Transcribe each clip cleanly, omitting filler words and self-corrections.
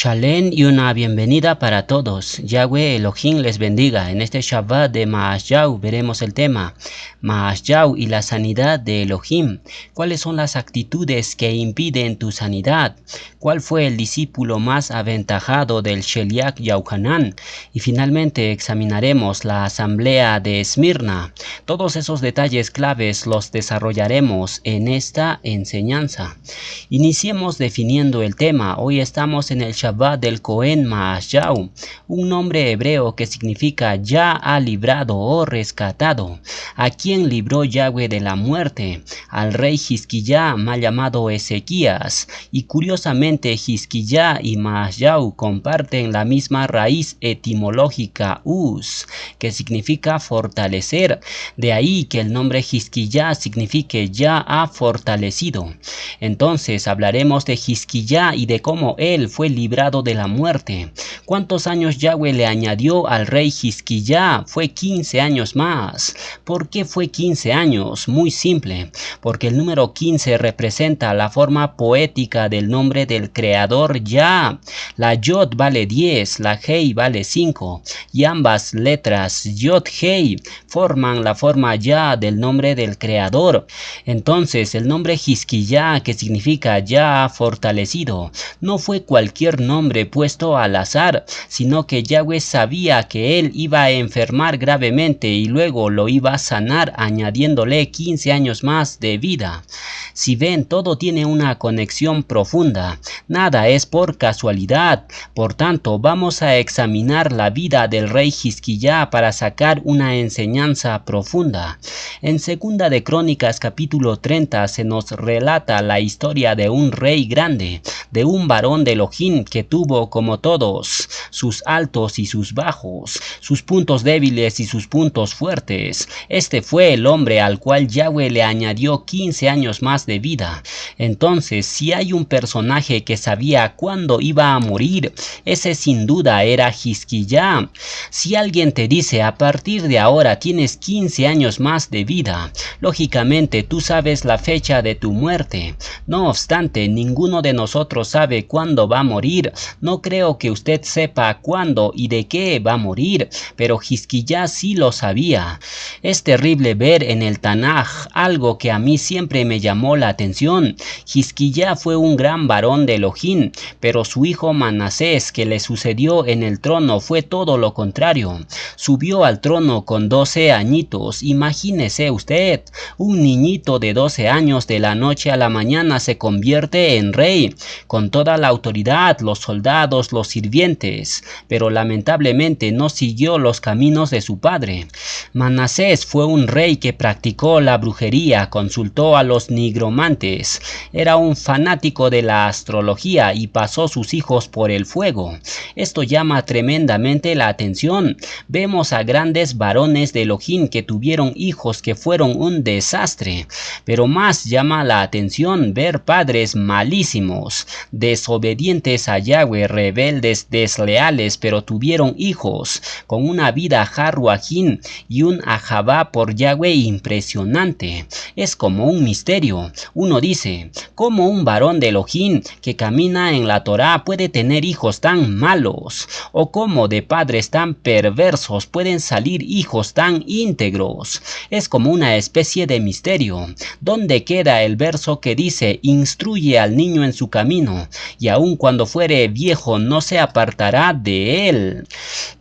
Shalom y una bienvenida para todos. Yahweh Elohim les bendiga. En este Shabbat de Maasyahu veremos el tema Maasyahu y la sanidad de Elohim. ¿Cuáles son las actitudes que impiden tu sanidad? ¿Cuál fue el discípulo más aventajado del Sheliach Yohanan? Y finalmente examinaremos la asamblea de Esmirna. Todos esos detalles claves los desarrollaremos en esta enseñanza. Iniciemos definiendo el tema. Hoy estamos en el Shabbat del Cohen Maasyahu, un nombre hebreo que significa ya ha librado o rescatado. ¿A quién libró Yahweh de la muerte? Al rey Hizquiyá, mal llamado Ezequías. Y curiosamente Hizquiyá y Maasyahu comparten la misma raíz etimológica Uz, que significa fortalecer. De ahí que el nombre Hizquiyá signifique ya ha fortalecido. Entonces hablaremos de Hizquiyá y de cómo él fue librado de la muerte. ¿Cuántos años Yahweh le añadió al rey Hizquiyá? Fue 15 años más. ¿Por qué fue 15 años? Muy simple, porque el número 15 representa la forma poética del nombre del creador Yah. La Yod vale 10, la Hei vale 5, y ambas letras Yod Hei forman la forma Yah del nombre del creador. Entonces el nombre Hizquiyá, que significa ya fortalecido, no fue cualquier nombre puesto al azar, sino que Yahweh sabía que él iba a enfermar gravemente y luego lo iba a sanar añadiéndole 15 años más de vida. Si ven, todo tiene una conexión profunda, nada es por casualidad. Por tanto, vamos a examinar la vida del rey Hizquiyá para sacar una enseñanza profunda. En Segunda de Crónicas capítulo 30 se nos relata la historia de un rey grande, de un varón de Elohim que tuvo, como todos, sus altos y sus bajos, sus puntos débiles y sus puntos fuertes. Este fue el hombre al cual Yahweh le añadió 15 años más de vida. Entonces, si hay un personaje que sabía cuándo iba a morir, ese sin duda era Hizquiyá. Si alguien te dice a partir de ahora tienes 15 años más de vida, lógicamente tú sabes la fecha de tu muerte. No obstante, ninguno de nosotros sabe cuándo va a morir. No creo que usted sepa cuándo y de qué va a morir, pero Hizquiyá sí lo sabía. Es terrible ver en el Tanaj algo que a mí siempre me llamó la atención. Hizquiyá fue un gran varón de Elohim, pero su hijo Manasés, que le sucedió en el trono, fue todo lo contrario. Subió al trono con 12 añitos. Imagínese usted, un niñito de 12 años de la noche a la mañana se convierte en rey, con toda la autoridad, los soldados, los sirvientes, pero lamentablemente no siguió los caminos de su padre. Manasés fue un rey que practicó la brujería, consultó a los nigromantes, era un fanático de la astrología y pasó sus hijos por el fuego. Esto llama tremendamente la atención. Vemos a grandes varones de Elohim que tuvieron hijos que fueron un desastre, pero más llama la atención ver padres malísimos, desobedientes a Yahweh, rebeldes, desleales, pero tuvieron hijos con una vida jarruajín y un ahabá por Yahweh impresionante. Es como un misterio. Uno dice, ¿cómo un varón de Elohim que camina en la Torá puede tener hijos tan malos? ¿O cómo de padres tan perversos pueden salir hijos tan íntegros? Es como una especie de misterio. ¿Dónde queda el verso que dice, instruye al niño en su camino, y aun cuando fuere viejo no se apartará de él?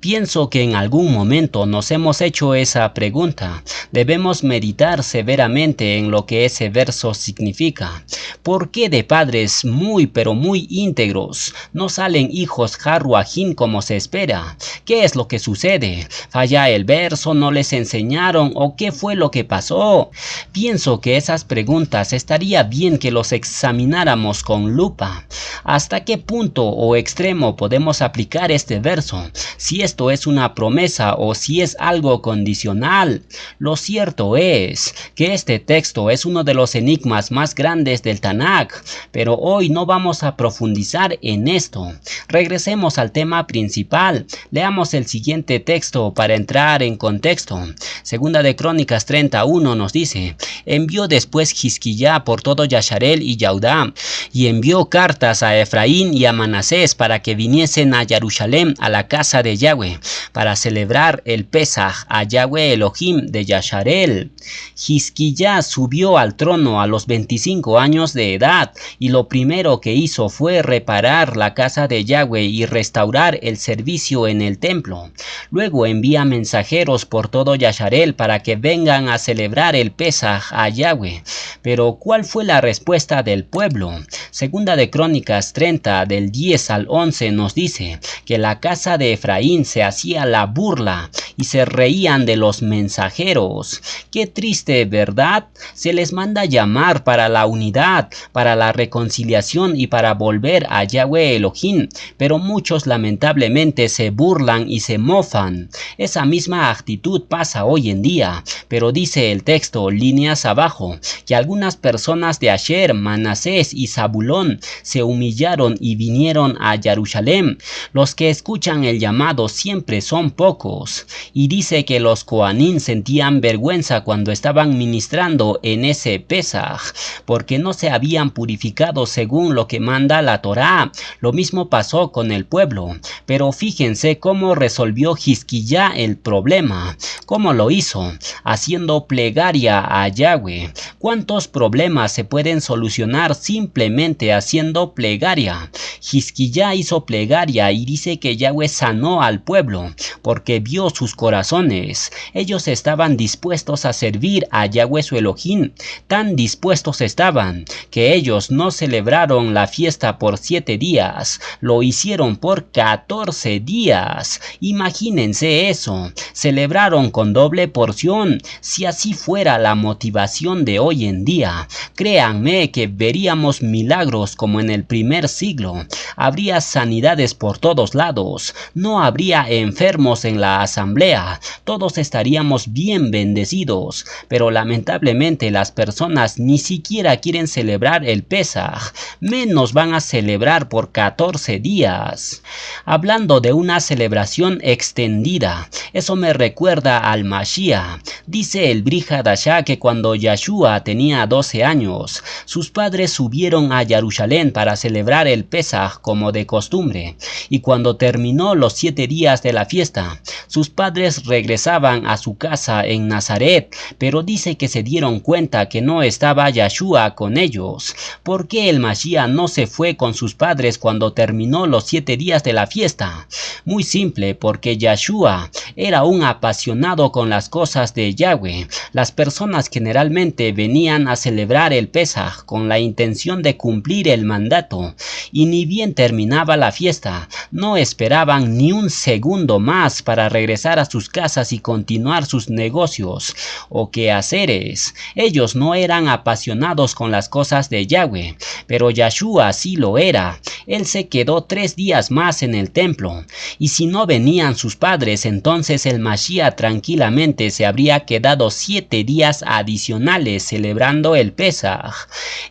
Pienso que en algún momento nos hemos hecho esa pregunta. Debemos meditar severamente en lo que ese verso significa. ¿Por qué de padres muy pero muy íntegros no salen hijos jarruajín como se espera? ¿Qué es lo que sucede? ¿Falla el verso? ¿No les enseñaron? ¿O qué fue lo que pasó? Pienso que esas preguntas estaría bien que los examináramos con lupa. ¿Hasta qué punto o extremo podemos aplicar este verso? Si esto es una promesa o si es algo condicional. Lo cierto es que este texto es uno de los enigmas más grandes del Tanaj, pero hoy no vamos a profundizar en esto. Regresemos al tema principal. Leamos el siguiente texto para entrar en contexto. Segunda de Crónicas 31 nos dice, Envió después Jizquiyá por todo Yasharel y Yaudá, y envió cartas a Efraín y a Manasés para que viniesen a Jerusalén a la casa de Yahweh, para celebrar el Pesaj a Yahweh Elohim de Yasharel. Jizquiyá subió al trono a los 25 años de edad, y lo primero que hizo fue reparar la casa de Yahweh y restaurar el servicio en el templo. Luego envía mensajeros por todo Yasharel para que vengan a celebrar el Pesaj a Yahweh. Pero ¿cuál fue la respuesta del pueblo? Segunda de Crónicas 30 del 10 al 11 nos dice que la casa de Efraín se hacía la burla y se reían de los mensajeros. Qué triste, ¿verdad? Se les manda llamar para la unidad, para la reconciliación y para volver a Yahweh Elohim, pero muchos lamentablemente se burlan y se mofan. Esa misma actitud pasa hoy en día, pero dice el texto, líneas abajo, que algunas personas de Asher, Manasés y Zabulón se humillaron y vinieron a Jerusalén. Los que escuchan el llamado siempre son pocos. Y dice que los Coanín sentían vergüenza cuando estaban ministrando en ese Pesaj, porque no se habían purificado según lo que manda la Torá. Lo mismo pasó con el pueblo. Pero fíjense cómo resolvió Jizquiyá el problema. ¿Cómo lo hizo? Haciendo plegaria a Yahweh. ¿Cuántos problemas se pueden solucionar simplemente haciendo plegaria? Jizquiyá hizo plegaria y dice que Yahweh sanó al pueblo porque vio sus corazones. Ellos estaban dispuestos a servir a Yahweh su Elohim. Tan dispuestos estaban que ellos no celebraron la fiesta por 7 días. Lo hicieron por 14 días. Imagínense eso. Celebraron con doble porción. Si así fuera la motivación de hoy en día, créanme que veríamos milagros como en el primer siglo. Habría sanidades por todos lados. No habría enfermos en la asamblea. Todos estaríamos bien bendecidos. Pero lamentablemente las personas ni siquiera quieren celebrar el Pesaj. Menos van a celebrar por 14 días. Hablando de una celebración extendida, eso me recuerda al Mashiach. Dice el Brit Hadashah que cuando Yeshua tenía 12 años, sus padres subieron a Jerusalén para celebrar el Pesaj como de costumbre. Y cuando terminó los 7 días de la fiesta, sus padres regresaban a su casa en Nazaret, pero dice que se dieron cuenta que no estaba Yeshua con ellos. ¿Por qué el Mashiach no se fue con sus padres cuando terminó los 7 días de la fiesta? Muy simple, porque Yeshua era un apasionado con las cosas de Yahweh. Las personas generalmente venían a celebrar el Pesaj con la intención de cumplir el mandato, y ni bien terminaba la fiesta, no esperaban ni un segundo más para regresar a sus casas y continuar sus negocios o quehaceres. Ellos no eran apasionados con las cosas de Yahweh, pero Yeshua sí lo era. Él se quedó 3 días más en el templo, y si no venían sus padres, entonces el Mashiach tranquilamente se habría quedado 7 días adicionales celebrando el Pesaj.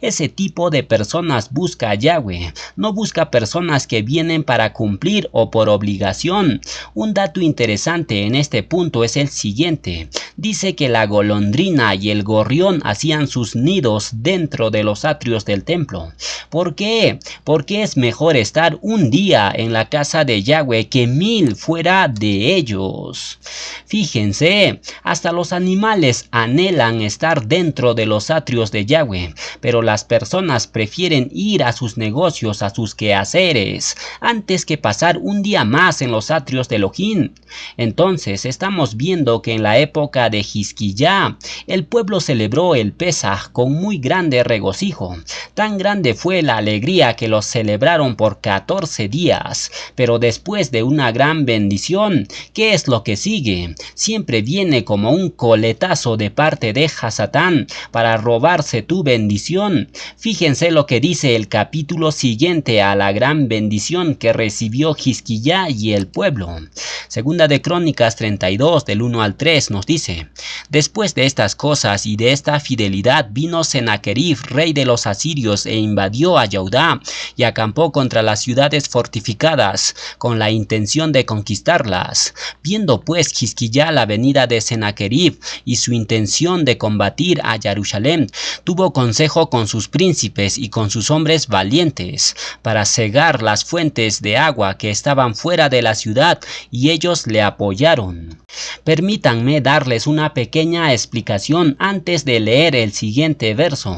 Ese tipo de personas busca a Yahweh, no busca personas que vienen para cumplir o por obligación. Un dato interesante en este punto es el siguiente. Dice que la golondrina y el gorrión hacían sus nidos dentro de los atrios del templo. ¿Por qué? Porque es mejor estar un día en la casa de Yahweh que 1000 fuera de ellos. Fíjense, hasta los animales anhelan estar dentro de los atrios de Yahweh, pero las personas prefieren ir a sus negocios, a sus quehaceres, antes que pasar un día más en los atrios de Elohim. Entonces estamos viendo que en la época de Jizquiyá, el pueblo celebró el Pesaj con muy grande regocijo. Tan grande fue la alegría que los celebraron por 14 días. Pero después de una gran bendición, ¿qué es lo que sigue? Siempre viene como un coletazo de parte de Hasatán para robarse tu bendición. Fíjense lo que dice el capítulo siguiente a la la gran bendición que recibió Jisquiyá y el pueblo. Segunda de Crónicas 32 del 1 al 3 nos dice: después de estas cosas y de esta fidelidad vino Sennacherib, rey de los asirios, e invadió a Judá y acampó contra las ciudades fortificadas con la intención de conquistarlas. Viendo pues Jisquiyá la venida de Sennacherib y su intención de combatir a Jerusalén, tuvo consejo con sus príncipes y con sus hombres valientes para cegar las fuentes de agua que estaban fuera de la ciudad, y ellos le apoyaron. Permítanme darles una pequeña explicación antes de leer el siguiente verso.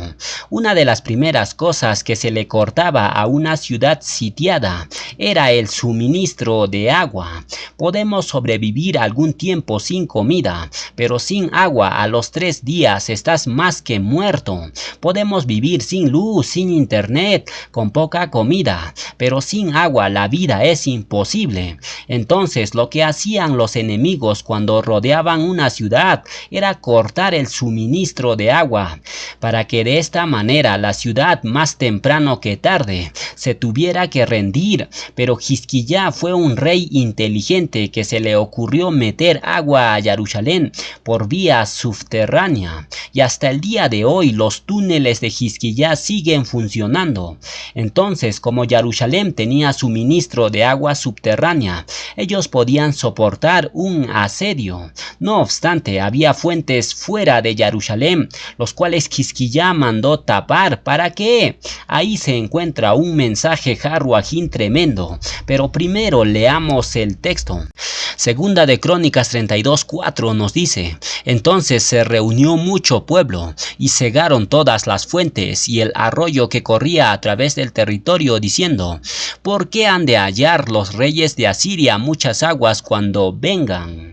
Una de las primeras cosas que se le cortaba a una ciudad sitiada era el suministro de agua. Podemos sobrevivir algún tiempo sin comida, pero sin agua a los 3 días estás más que muerto. Podemos vivir sin luz, sin internet, con poca comida, pero sin agua la vida es imposible. Entonces lo que hacían los enemigos cuando rodeaban una ciudad era cortar el suministro de agua, para que de esta manera la ciudad más temprano que tarde se tuviera que rendir. Pero Jisquiyá fue un rey inteligente que se le ocurrió meter agua a Jerusalén por vía subterránea, y hasta el día de hoy los túneles de Jisquiyá siguen funcionando. Entonces, como Jerusalén tenía suministro de agua subterránea, ellos podían soportar un asedio. No obstante, había fuentes fuera de Jerusalén, los cuales Jisquiyá mandó tapar. ¿Para qué? Ahí se encuentra un mensaje Harruajín tremendo, pero primero leamos el texto. Segunda de Crónicas 32:4 nos dice: entonces se reunió mucho pueblo y cegaron todas las fuentes y el arroyo que corría a través del territorio, diciendo: ¿por qué han de hallar los reyes de Asiria muchas aguas cuando vengan?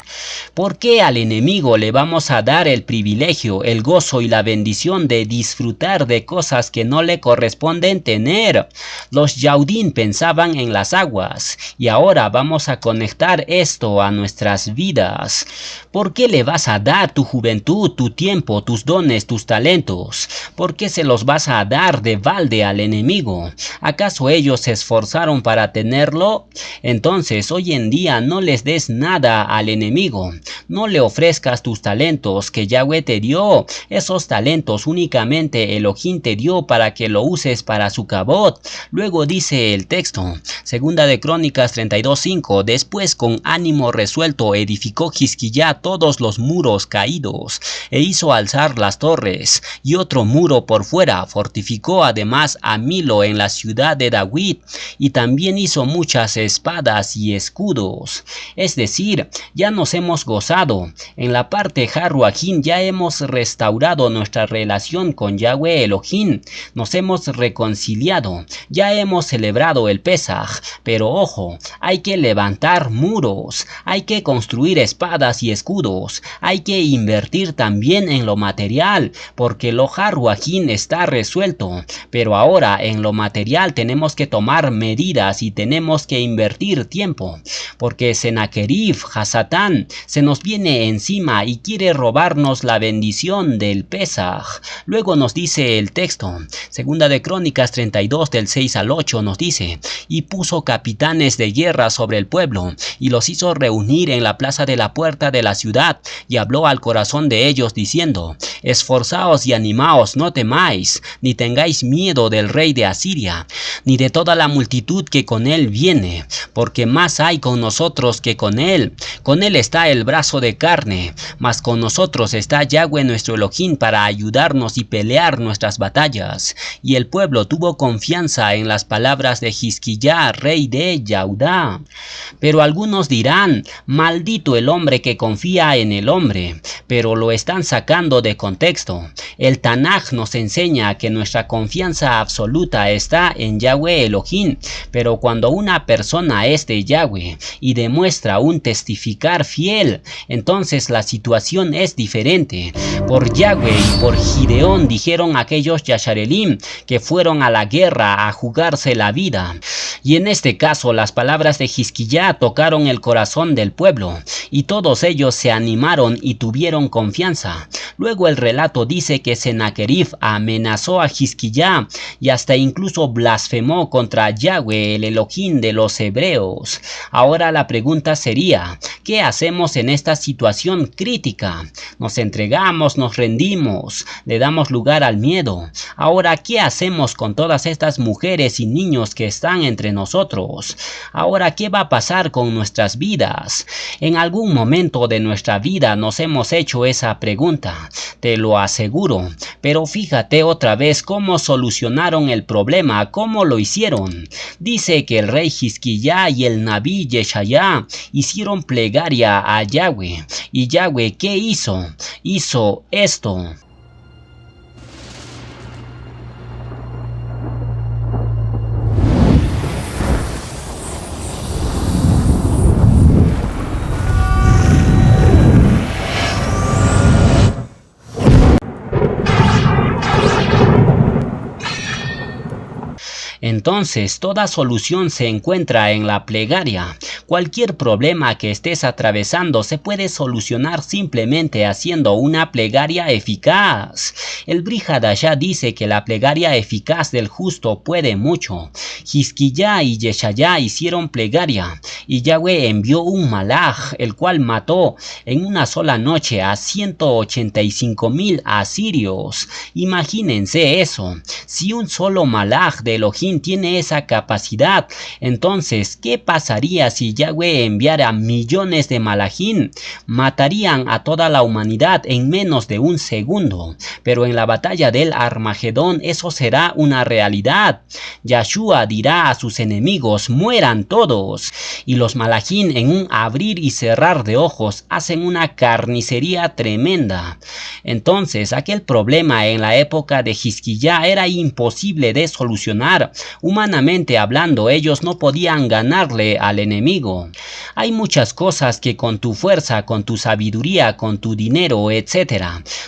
¿Por qué al enemigo le vamos a dar el privilegio, el gozo y la bendición de disfrutar de cosas que no le corresponden tener? Los Yaudín pensaban en las aguas, y ahora vamos a conectar esto a nuestras vidas. ¿Por qué le vas a dar tu juventud, tu tiempo, tus dones, tus talentos? ¿Por qué se los vas a dar de balde al enemigo? ¿Acaso ellos se esforzaron para tenerlo? Entonces hoy en día no les des nada al enemigo. No le ofrezcas tus talentos que Yahweh te dio. Esos talentos únicamente Elohim te dio para que lo uses para su cabot. Luego dice el texto, segunda de Crónicas 32:5: después con ánimo resuelto edificó Jisquiyá todos los muros caídos, e hizo alzar las torres, y otro muro por fuera. Fortificó además a Milo en la ciudad de David, y también hizo muchas espadas y escudos. Es decir, ya nos hemos gozado. En la parte Harruajín ya hemos restaurado nuestra relación con Yahweh Elohim. Nos hemos reconciliado. Ya hemos celebrado el Pesaj. Pero ojo, hay que levantar muros. Hay que construir espadas y escudos. Hay que invertir también en lo material, porque lo Harruajín está resuelto. Pero ahora en lo material tenemos que tomar medidas y tenemos que invertir tiempo, porque Sennacherib, Hasatán, se nos viene encima y quiere robarnos la bendición del Pesaj. Luego nos dice el texto, segunda de Crónicas 32 del 6 al 8 nos dice: y puso capitanes de guerra sobre el pueblo, y los hizo reunir en la plaza de la puerta de la ciudad, y habló al corazón de ellos diciendo: esforzaos y animaos, no temáis, ni tengáis miedo del rey de Asiria, ni de toda la multitud que con él viene, porque más hay con nosotros que con él. Con él está el brazo de carne, mas con nosotros está Yahweh nuestro Elohim para ayudarnos y pelear nuestras batallas. Y el pueblo tuvo confianza en las palabras de Jisquiyá, rey de Judá. Pero algunos dirán: maldito el hombre que confía en el hombre, pero lo están sacando de contexto. El Tanaj nos enseña que nuestra confianza absoluta está en Yahweh Elohim, pero cuando una persona es de Yahweh y demuestra un testificar fiel, entonces la situación es diferente. Por Yahweh y por Gideón dijeron aquellos Yasharelim que fueron a la guerra a jugarse la vida. Y en este caso las palabras de Jisquiyá tocaron el corazón del pueblo, y todos ellos se animaron y tuvieron confianza. Luego el relato dice que Sennacherib Senaquerib amenazó a Hizquiyá y hasta incluso blasfemó contra Yahweh, el Elohim de los hebreos. Ahora la pregunta sería, ¿qué hacemos en esta situación crítica? Nos entregamos, nos rendimos, le damos lugar al miedo. Ahora, ¿qué hacemos con todas estas mujeres y niños que están entre nosotros? Ahora, ¿qué va a pasar con nuestras vidas? En algún momento de nuestra vida nos hemos hecho esa pregunta, te lo aseguro. Pero fíjate otra vez cómo solucionaron el problema, cómo lo hicieron. Dice que el rey Hizquiyá y el Nabí Yeshayá hicieron plegaria a Yahweh. ¿Y Yahweh qué hizo? Hizo esto. Entonces, toda solución se encuentra en la plegaria. Cualquier problema que estés atravesando se puede solucionar simplemente haciendo una plegaria eficaz. El Brit Hadashah dice que la plegaria eficaz del justo puede mucho. Hizquiyá y Yeshayá hicieron plegaria, y Yahweh envió un malaj, el cual mató en una sola noche a 185,000 asirios. Imagínense eso. Si un solo malaj de Elohim tiene esa capacidad, entonces, ¿qué pasaría si Yahweh enviara millones de malajim? Matarían a toda la humanidad en menos de un segundo. Pero en la batalla del Armagedón eso será una realidad. Yahshua dirá a sus enemigos, mueran todos. Y los malajim, en un abrir y cerrar de ojos, hacen una carnicería tremenda. Entonces, aquel problema en la época de Hizquiyá era imposible de solucionar. Humanamente hablando, ellos no podían ganarle al enemigo. Hay muchas cosas que con tu fuerza, con tu sabiduría, con tu dinero, etc.,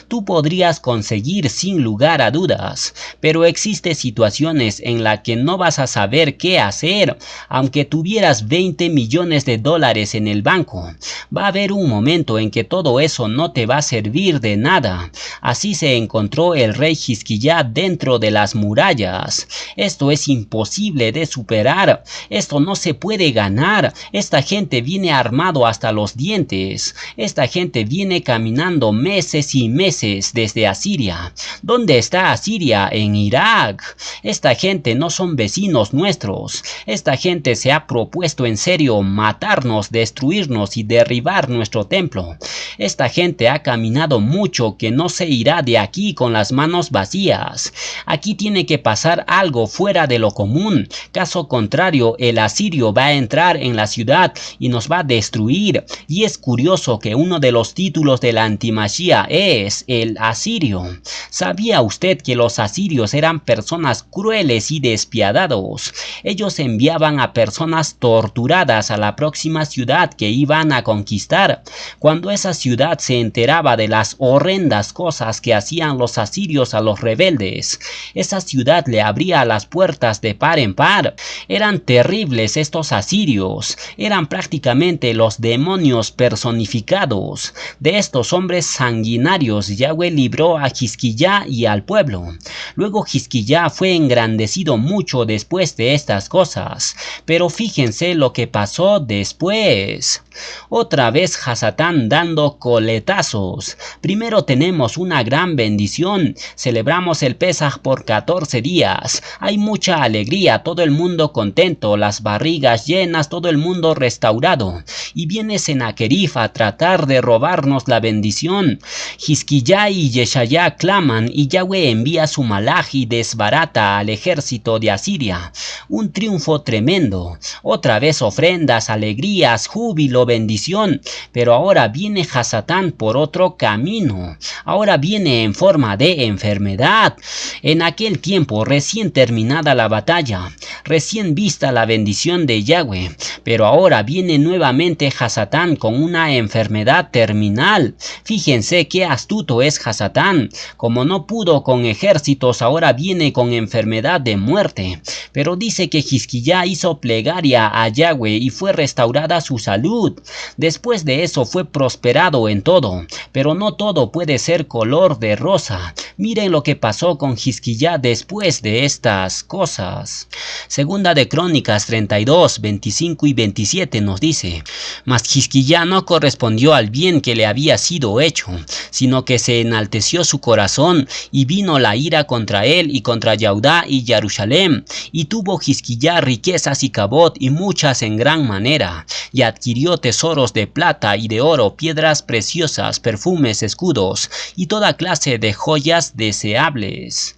tú podrías conseguir sin lugar a dudas. Pero existen situaciones en las que no vas a saber qué hacer, aunque tuvieras 20 millones de dólares en el banco. Va a haber un momento en que todo eso no te va a servir de nada. Así se encontró el rey Hizquiyá dentro de las murallas. Esto es imposible de superar. Esto no se puede ganar. Esta gente viene armado hasta los dientes. Esta gente viene caminando meses y meses desde Asiria. ¿Dónde está Asiria? En Irak. Esta gente no son vecinos nuestros. Esta gente se ha propuesto en serio matarnos, destruirnos y derribar nuestro templo. Esta gente ha caminado mucho que no se irá de aquí con las manos vacías. Aquí tiene que pasar algo fuera de lo común. Caso contrario, el asirio va a entrar en la ciudad y nos va a destruir. Y es curioso que uno de los títulos de la antimachía es el asirio. ¿Sabía usted que los asirios eran personas crueles y despiadados? Ellos enviaban a personas torturadas a la próxima ciudad que iban a conquistar. Cuando esa ciudad se enteraba de las horrendas cosas que hacían los asirios a los rebeldes, esa ciudad le abría las puertas de par en par. Eran terribles estos asirios. Eran prácticamente los demonios personificados. De estos hombres sanguinarios Yahweh libró a Hizquiyá y al pueblo. Luego Hizquiyá fue engrandecido mucho después de estas cosas. Pero fíjense lo que pasó después. Otra vez Hasatán dando coletazos. Primero tenemos una gran bendición. Celebramos el Pesaj por 14 días. Hay mucha alegría, todo el mundo contento, las barrigas llenas, todo el mundo restaurado. Y viene Senaquerib a tratar de robarnos la bendición. Hizquiyá y Yeshayá claman y Yahweh envía su malaj y desbarata al ejército de Asiria. Un triunfo tremendo. Otra vez ofrendas, alegrías, júbilo, bendición. Pero ahora viene Hasatán por otro camino. Ahora viene en forma de enfermedad. En aquel tiempo, recién terminada la batalla, recién vista la bendición de Yahweh, pero ahora viene nuevamente Hasatán con una enfermedad terminal. Fíjense qué astuto es Hasatán. Como no pudo con ejércitos, ahora viene con enfermedad de muerte. Pero dice que Hizquiyá hizo plegaria a Yahweh y fue restaurada su salud. Después de eso fue prosperado en todo, pero no todo puede ser color de rosa. Miren lo que pasó con Hizquiyá después de estas cosas. Segunda de Crónicas 32, 25 y 27 nos dice: Mas Hizquiyá no correspondió al bien que le había sido hecho, sino que se enalteció su corazón, y vino la ira contra él y contra Yahudá y Jerusalén, y tuvo Hizquiyá riquezas y cabot y muchas en gran manera, y adquirió tesoros de plata y de oro, piedras preciosas, perfumes, escudos, y toda clase de joyas deseables.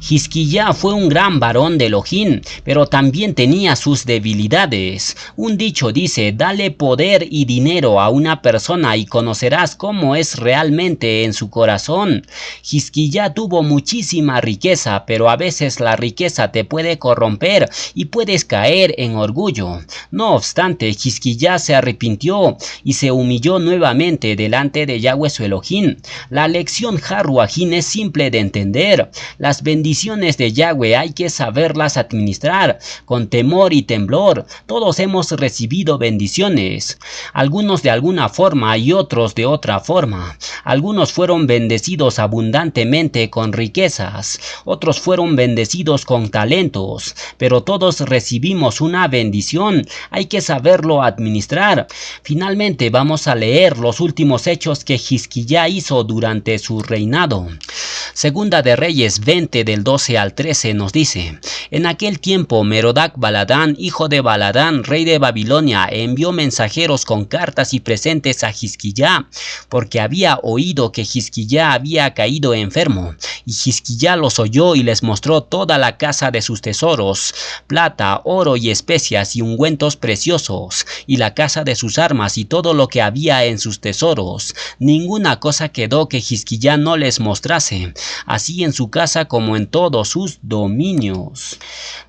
Hizquiyá fue un gran varón de Elohim, pero también tenía sus debilidades. Un dicho dice: dale poder y dinero a una persona y conocerás cómo es realmente en su corazón. Hizquiyá tuvo muchísima riqueza, pero a veces la riqueza te puede corromper y puedes caer en orgullo. No obstante, Hizquiyá se arrepintió y se humilló nuevamente delante de Yahweh su Elohim. La lección Haruajín es simple de entender. Las bendiciones de Yahweh hay que saberlas administrar con temor y temblor. Todos hemos recibido bendiciones, algunos de alguna forma y otros de otra forma. Algunos fueron bendecidos abundantemente con riquezas, otros fueron bendecidos con talentos, pero todos recibimos una bendición. Hay que saberlo administrar. Finalmente vamos a leer los últimos hechos que Hizquiyá hizo durante su reinado. Segunda de Reyes 20 del 12 al 13 nos dice: En aquel tiempo Merodac Baladán, hijo de Baladán, rey de Babilonia, envió mensajeros con cartas y presentes a Hizquiyá, porque había oído que Hizquiyá había caído enfermo. Y Hizquiyá los oyó y les mostró toda la casa de sus tesoros, plata, oro y especias y ungüentos preciosos, y la casa de sus armas y todo lo que había en sus tesoros. Ninguna cosa quedó que Hizquiyá no les mostrase, así en su casa como en todos sus dominios.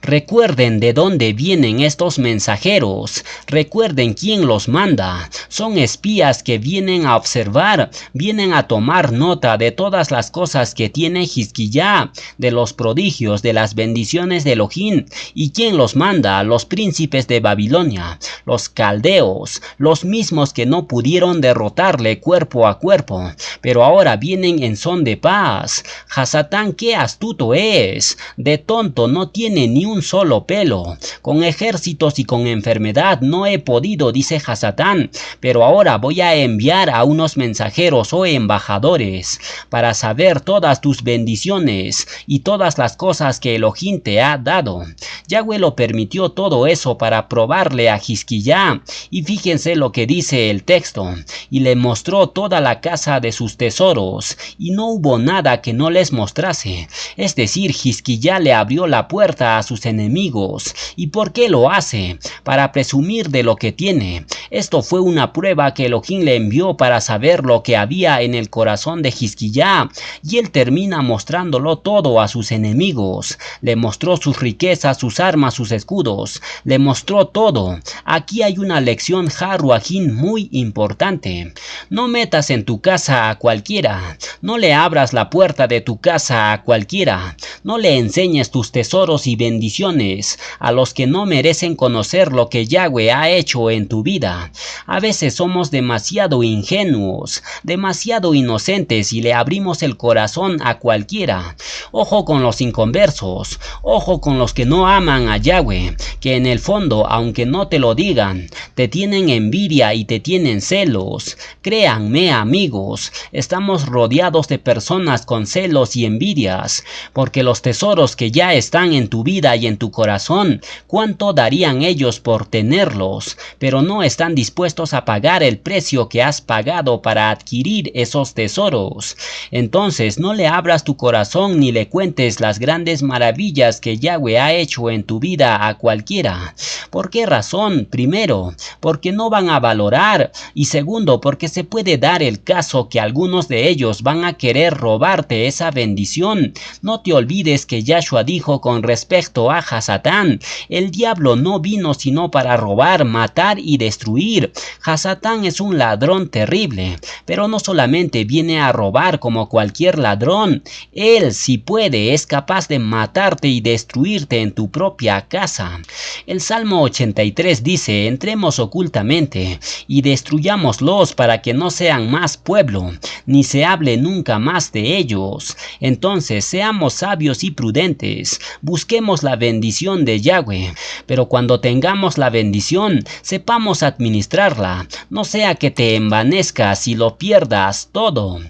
Recuerden de dónde vienen estos mensajeros, recuerden quién los manda. Son espías que vienen a observar, vienen a tomar nota de todas las cosas que tiene Hizquiyá, de los prodigios, de las bendiciones de Elohim. ¿Y quién los manda? Los príncipes de Babilonia, los caldeos, los mismos que no pudieron derrotarle cuerpo a cuerpo, pero ahora vienen en son de paz. Hasatán, qué astuto es, de tonto no tiene ni un solo pelo. Con ejércitos y con enfermedad no he podido, dice Hasatán, pero ahora voy a enviar a unos mensajeros o embajadores para saber todas tus bendiciones y todas las cosas que Elohim te ha dado. Yahweh lo permitió todo eso para probarle a Hizquiyá, y fíjense lo que dice el texto: y le mostró toda la casa de sus tesoros, y no hubo nada que no les mostrase. Es decir, Hizquiyá le abrió la puerta a sus enemigos. ¿Y por qué lo hace? Para presumir de lo que tiene. Esto fue una prueba que Elohim le envió para saber lo que había en el corazón de Hizquiyá, y él termina mostrándolo todo a sus enemigos. Le mostró sus riquezas, sus armas, sus escudos, le mostró todo. Aquí hay una lección Haruajín muy importante. No metas en tu casa a cualquiera, no le abras la puerta de tu casa a cualquiera, no le enseñes tus tesoros y bendiciones a los que no merecen conocer lo que Yahweh ha hecho en tu vida. A veces somos demasiado ingenuos, demasiado inocentes y le abrimos el corazón a cualquiera. Ojo con los inconversos, ojo con los que no aman a Yahweh, que en el fondo, aunque no te lo digan, te tienen envidia y te tienen celos. Créanme, amigos, estamos rodeados de personas con celos y envidias, porque los tesoros que ya están en tu vida y en tu corazón, ¿cuánto darían ellos por tenerlos? Pero no están dispuestos a pagar el precio que has pagado para adquirir esos tesoros. Entonces no le abras tu corazón ni le cuentes las grandes maravillas que Yahweh ha hecho en tu vida a cualquiera. ¿Por qué razón? Primero, porque no van a valorar, y segundo, porque se puede dar el caso que algunos de ellos van a querer robarte esa bendición. No te olvides que Yahshua dijo con respecto a Hasatán: el diablo no vino sino para robar, matar y destruir. Hasatán es un ladrón terrible, pero no solamente viene a robar como cualquier ladrón. Él, si es capaz de matarte y destruirte en tu propia casa. El Salmo 83 dice: entremos ocultamente y destruyámoslos para que no sean más pueblo, ni se hable nunca más de ellos. Entonces seamos sabios y prudentes, busquemos la bendición de Yahweh, pero cuando tengamos la bendición, sepamos administrarla, no sea que te envanezcas y lo pierdas todo.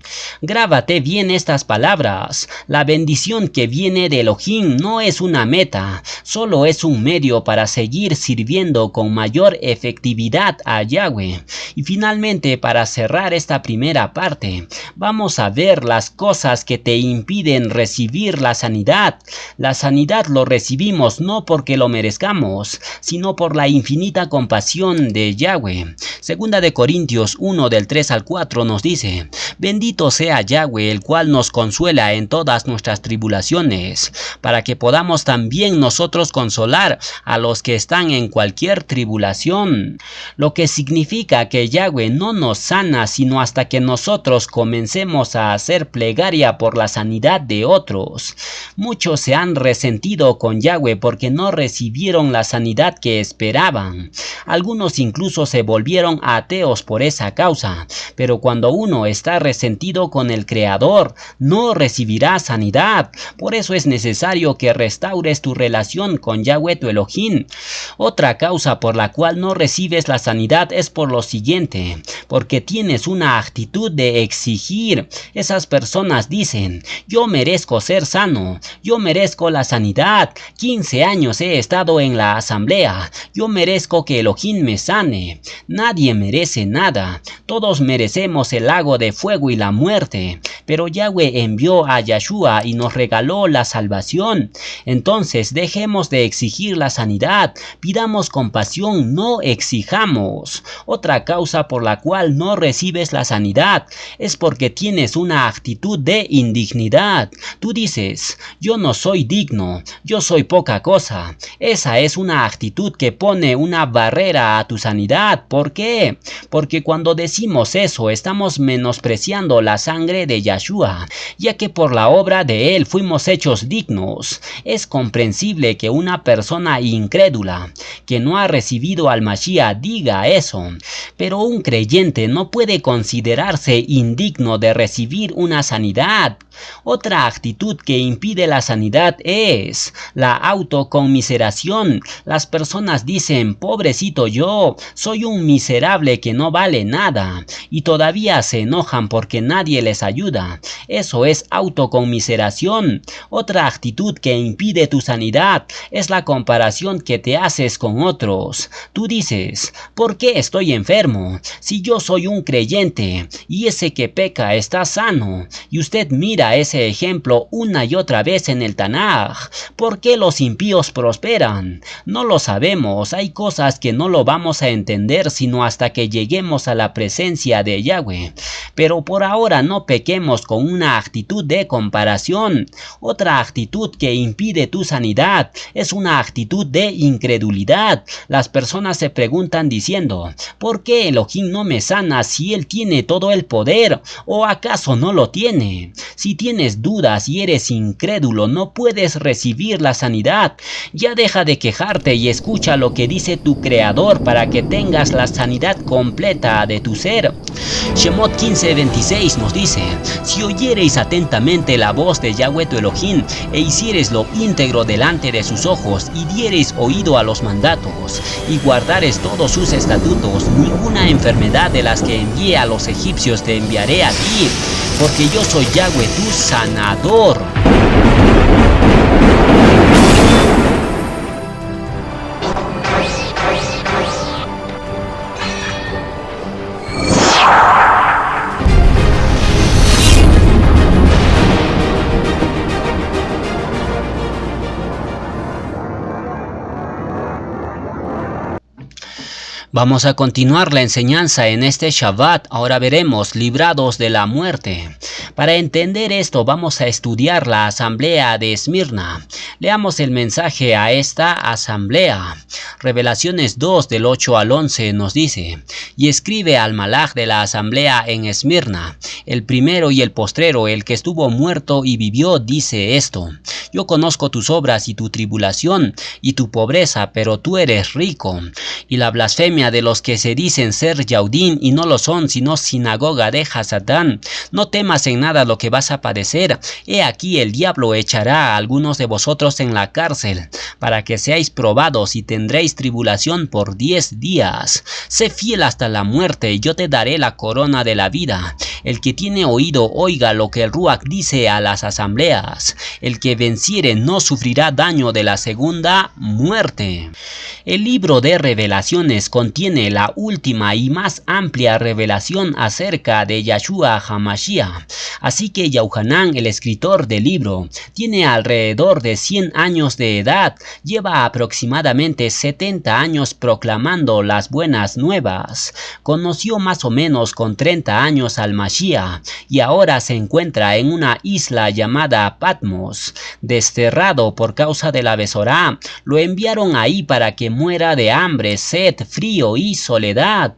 Grábate bien estas palabras: la bendición que viene de Elohim no es una meta, solo es un medio para seguir sirviendo con mayor efectividad a Yahweh. Y finalmente, para cerrar esta primera parte, vamos a ver las cosas que te impiden recibir la sanidad. La sanidad lo recibimos no porque lo merezcamos, sino por la infinita compasión de Yahweh. Segunda de Corintios 1 del 3 al 4 nos dice: bendito sea Yahweh, el cual nos consuela en todas nuestras tribulaciones, para que podamos también nosotros consolar a los que están en cualquier tribulación. Lo que significa que Yahweh no nos sana sino hasta que nosotros comencemos a hacer plegaria por la sanidad de otros. Muchos se han resentido con Yahweh porque no recibieron la sanidad que esperaban. Algunos incluso se volvieron ateos por esa causa. Pero cuando uno está resentido con el Creador, no recibirá sanidad. Por eso es necesario que restaures tu relación con Yahweh tu Elohim. Otra causa por la cual no recibes la sanidad es por lo siguiente: porque tienes una actitud de exigir. Esas personas dicen: yo merezco ser sano, yo merezco la sanidad, 15 años he estado en la asamblea, yo merezco que Elohim me sane. Nadie merece nada, todos merecemos el lago de fuego y la muerte, pero Yahweh envió a Yeshua y nos regaló la salvación. Entonces dejemos de exigir la sanidad, pidamos compasión, no exijamos. Otra causa por la cual no recibes la sanidad es porque tienes una actitud de indignidad. Tú dices: yo no soy digno, yo soy poca cosa. Esa es una actitud que pone una barrera a tu sanidad. ¿Por qué? Porque cuando decimos eso, estamos menospreciando la sangre de Yeshua, ya que por la obra de él fuimos hechos dignos. Es comprensible que una persona incrédula, que no ha recibido al Mashiach, diga eso, pero un creyente no puede considerarse indigno de recibir una sanidad. Otra actitud que impide la sanidad es la autoconmiseración. Las personas dicen: pobrecito yo, soy un miserable que no vale nada, y todavía se enojan porque nadie les ayuda. Eso es autoconmiseración. Otra actitud que impide tu sanidad es la comparación que te haces con otros. Tú dices: ¿por qué estoy enfermo? Si yo soy un creyente y ese que peca está sano. Y usted mira ese ejemplo una y otra vez en el Tanaj. ¿Por qué los impíos prosperan? No lo sabemos. Hay cosas que no lo vamos a entender sino hasta que lleguemos a la presencia de Yahweh. Pero por ahora no pequemos con una actitud de comparación. Otra actitud que impide tu sanidad es una actitud de incredulidad. Las personas se preguntan diciendo: ¿por qué Elohim no me sana si él tiene todo el poder? ¿O acaso no lo tiene? Si tienes dudas y eres incrédulo, no puedes recibir la sanidad. Ya deja de quejarte y escucha lo que dice tu Creador para que tengas la sanidad completa de tu ser. Shemot 15:26 nos dice: si oyereis atentamente la voz de Yahweh tu Elohim, e hiciereis lo íntegro delante de sus ojos, y diereis oído a los mandatos, y guardareis todos sus estatutos, ninguna enfermedad de las que envié a los egipcios te enviaré a ti, porque yo soy Yahweh tu sanador. Vamos a continuar la enseñanza en este Shabbat. Ahora veremos librados de la muerte. Para entender esto vamos a estudiar la asamblea de Esmirna. Leamos el mensaje a esta asamblea. Revelaciones 2 del 8 al 11 nos dice: y escribe al malaj de la asamblea en Esmirna, el primero y el postrero, el que estuvo muerto y vivió, dice esto: yo conozco tus obras y tu tribulación y tu pobreza, pero tú eres rico, y la blasfemia de los que se dicen ser Yaudín y no lo son, sino sinagoga de Hasatán. No temas en nada lo que vas a padecer. He aquí el diablo echará a algunos de vosotros en la cárcel, para que seáis probados, y tendréis tribulación por 10 días. Sé fiel hasta la muerte, y yo te daré la corona de la vida. El que tiene oído, oiga lo que el Ruach dice a las asambleas. El que venciere no sufrirá daño de la segunda muerte. El libro de Revelaciones contiene la última y más amplia revelación acerca de Yahshua HaMashiach. Así que Yohanan, el escritor del libro, tiene alrededor de 100 años de edad. Lleva aproximadamente 70 años proclamando las buenas nuevas. Conoció más o menos con 30 años al Mashiach y ahora se encuentra en una isla llamada Patmos. Desterrado por causa de la Besorá, lo enviaron ahí para que muera de hambre, sed, frío y soledad.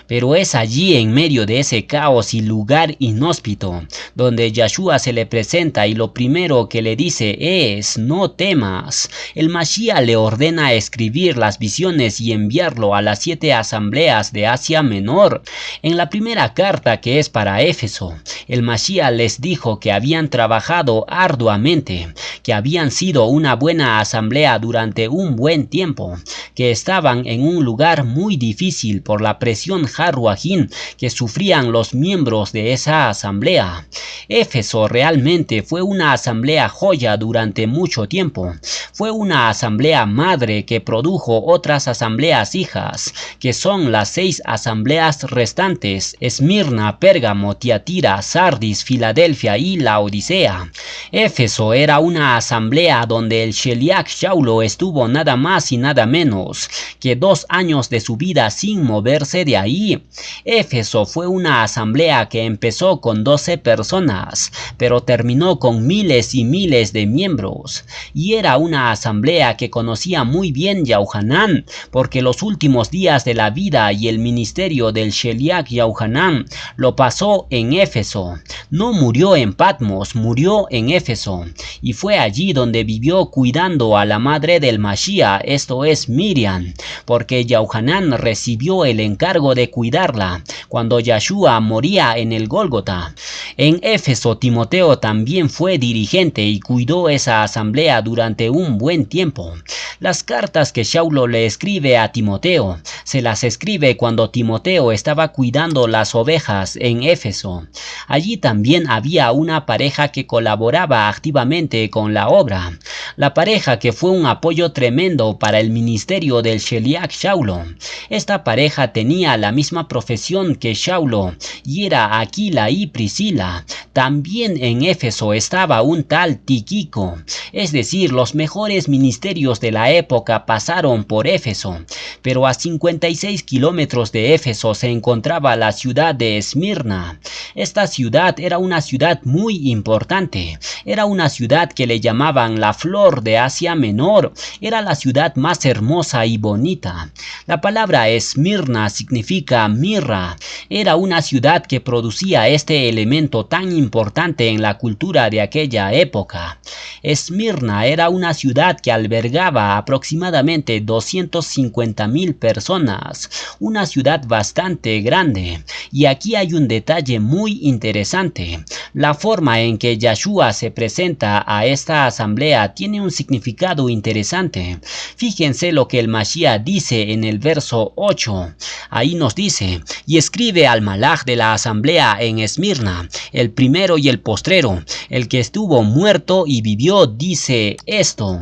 Pero es allí, en medio de ese caos y lugar inhóspito, donde Yahshua se le presenta y lo primero que le dice es: no temas. El Mashiach le ordena escribir las visiones y enviarlo a las 7 asambleas de Asia Menor. En la primera carta, que es para Éfeso, el Mashiach les dijo que habían trabajado arduamente, que habían sido una buena asamblea durante un buen tiempo, que estaban en un lugar muy difícil por la presión Harruajín que sufrían los miembros de esa asamblea. Éfeso realmente fue una asamblea joya durante mucho tiempo. Fue una asamblea madre que produjo otras asambleas hijas, que son las 6 asambleas restantes: Esmirna, Pérgamo, Tiatira, Sardis, Filadelfia y Laodicea. Éfeso era una asamblea donde el Sheliach Shaulo estuvo nada más y nada menos que 2 años de su vida sin moverse de ahí. Éfeso fue una asamblea que empezó con 12 personas, pero terminó con miles y miles de miembros. Y era una asamblea que conocía muy bien Yohanan, porque los últimos días de la vida y el ministerio del Sheliach Yohanan lo pasó en Éfeso. No murió en Patmos, murió en Éfeso, y fue allí donde vivió cuidando a la madre del Mashiach, esto es Miriam, porque Yohanan recibió el encargo de cuidarla cuando Yahshua moría en el Gólgota. En Éfeso, Timoteo también fue dirigente y cuidó esa asamblea durante un buen tiempo. Las cartas que Shaulo le escribe a Timoteo, se las escribe cuando Timoteo estaba cuidando las ovejas en Éfeso. Allí también había una pareja que colaboraba activamente con la obra. La pareja que fue un apoyo tremendo para el ministerio del Sheliach Shaulo. Esta pareja tenía la misma profesión que Shaulo y era Aquila y Priscila. También en Éfeso estaba un tal Tíquico. Es decir, los mejores ministerios de la época pasaron por Éfeso. Pero a 56 kilómetros de Éfeso se encontraba la ciudad de Esmirna. Esta ciudad era una ciudad muy importante. Era una ciudad que le llamaban la flor de Asia Menor. Era la ciudad más hermosa y bonita. La palabra Esmirna significa mirra. Era una ciudad que producía este elemento tan importante en la cultura de aquella época. Esmirna era una ciudad que albergaba aproximadamente 250,000 personas, una ciudad bastante grande. Y aquí hay un detalle muy interesante. La forma en que Yahshua se presenta a esta asamblea tiene un significado interesante. Fíjense lo que el Mashiach dice en el verso 8. Ahí nos dice: y escribe al malaj de la asamblea en Esmirna, el primero y el postrero, el que estuvo muerto y vivió, dice esto.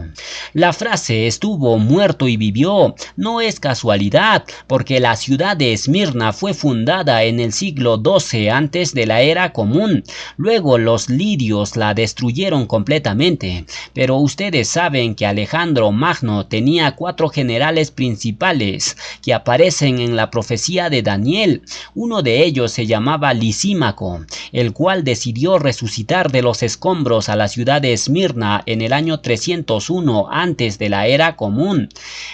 La frase estuvo muerto y vivió no es casualidad, porque la ciudad de Esmirna fue fundada en el siglo XII antes de la era común. Luego los lidios la destruyeron completamente, pero ustedes ustedes saben que Alejandro Magno tenía 4 generales principales que aparecen en la profecía de Daniel. Uno de ellos se llamaba Lisímaco, el cual decidió resucitar de los escombros a la ciudad de Esmirna en el año 301 antes de la era común.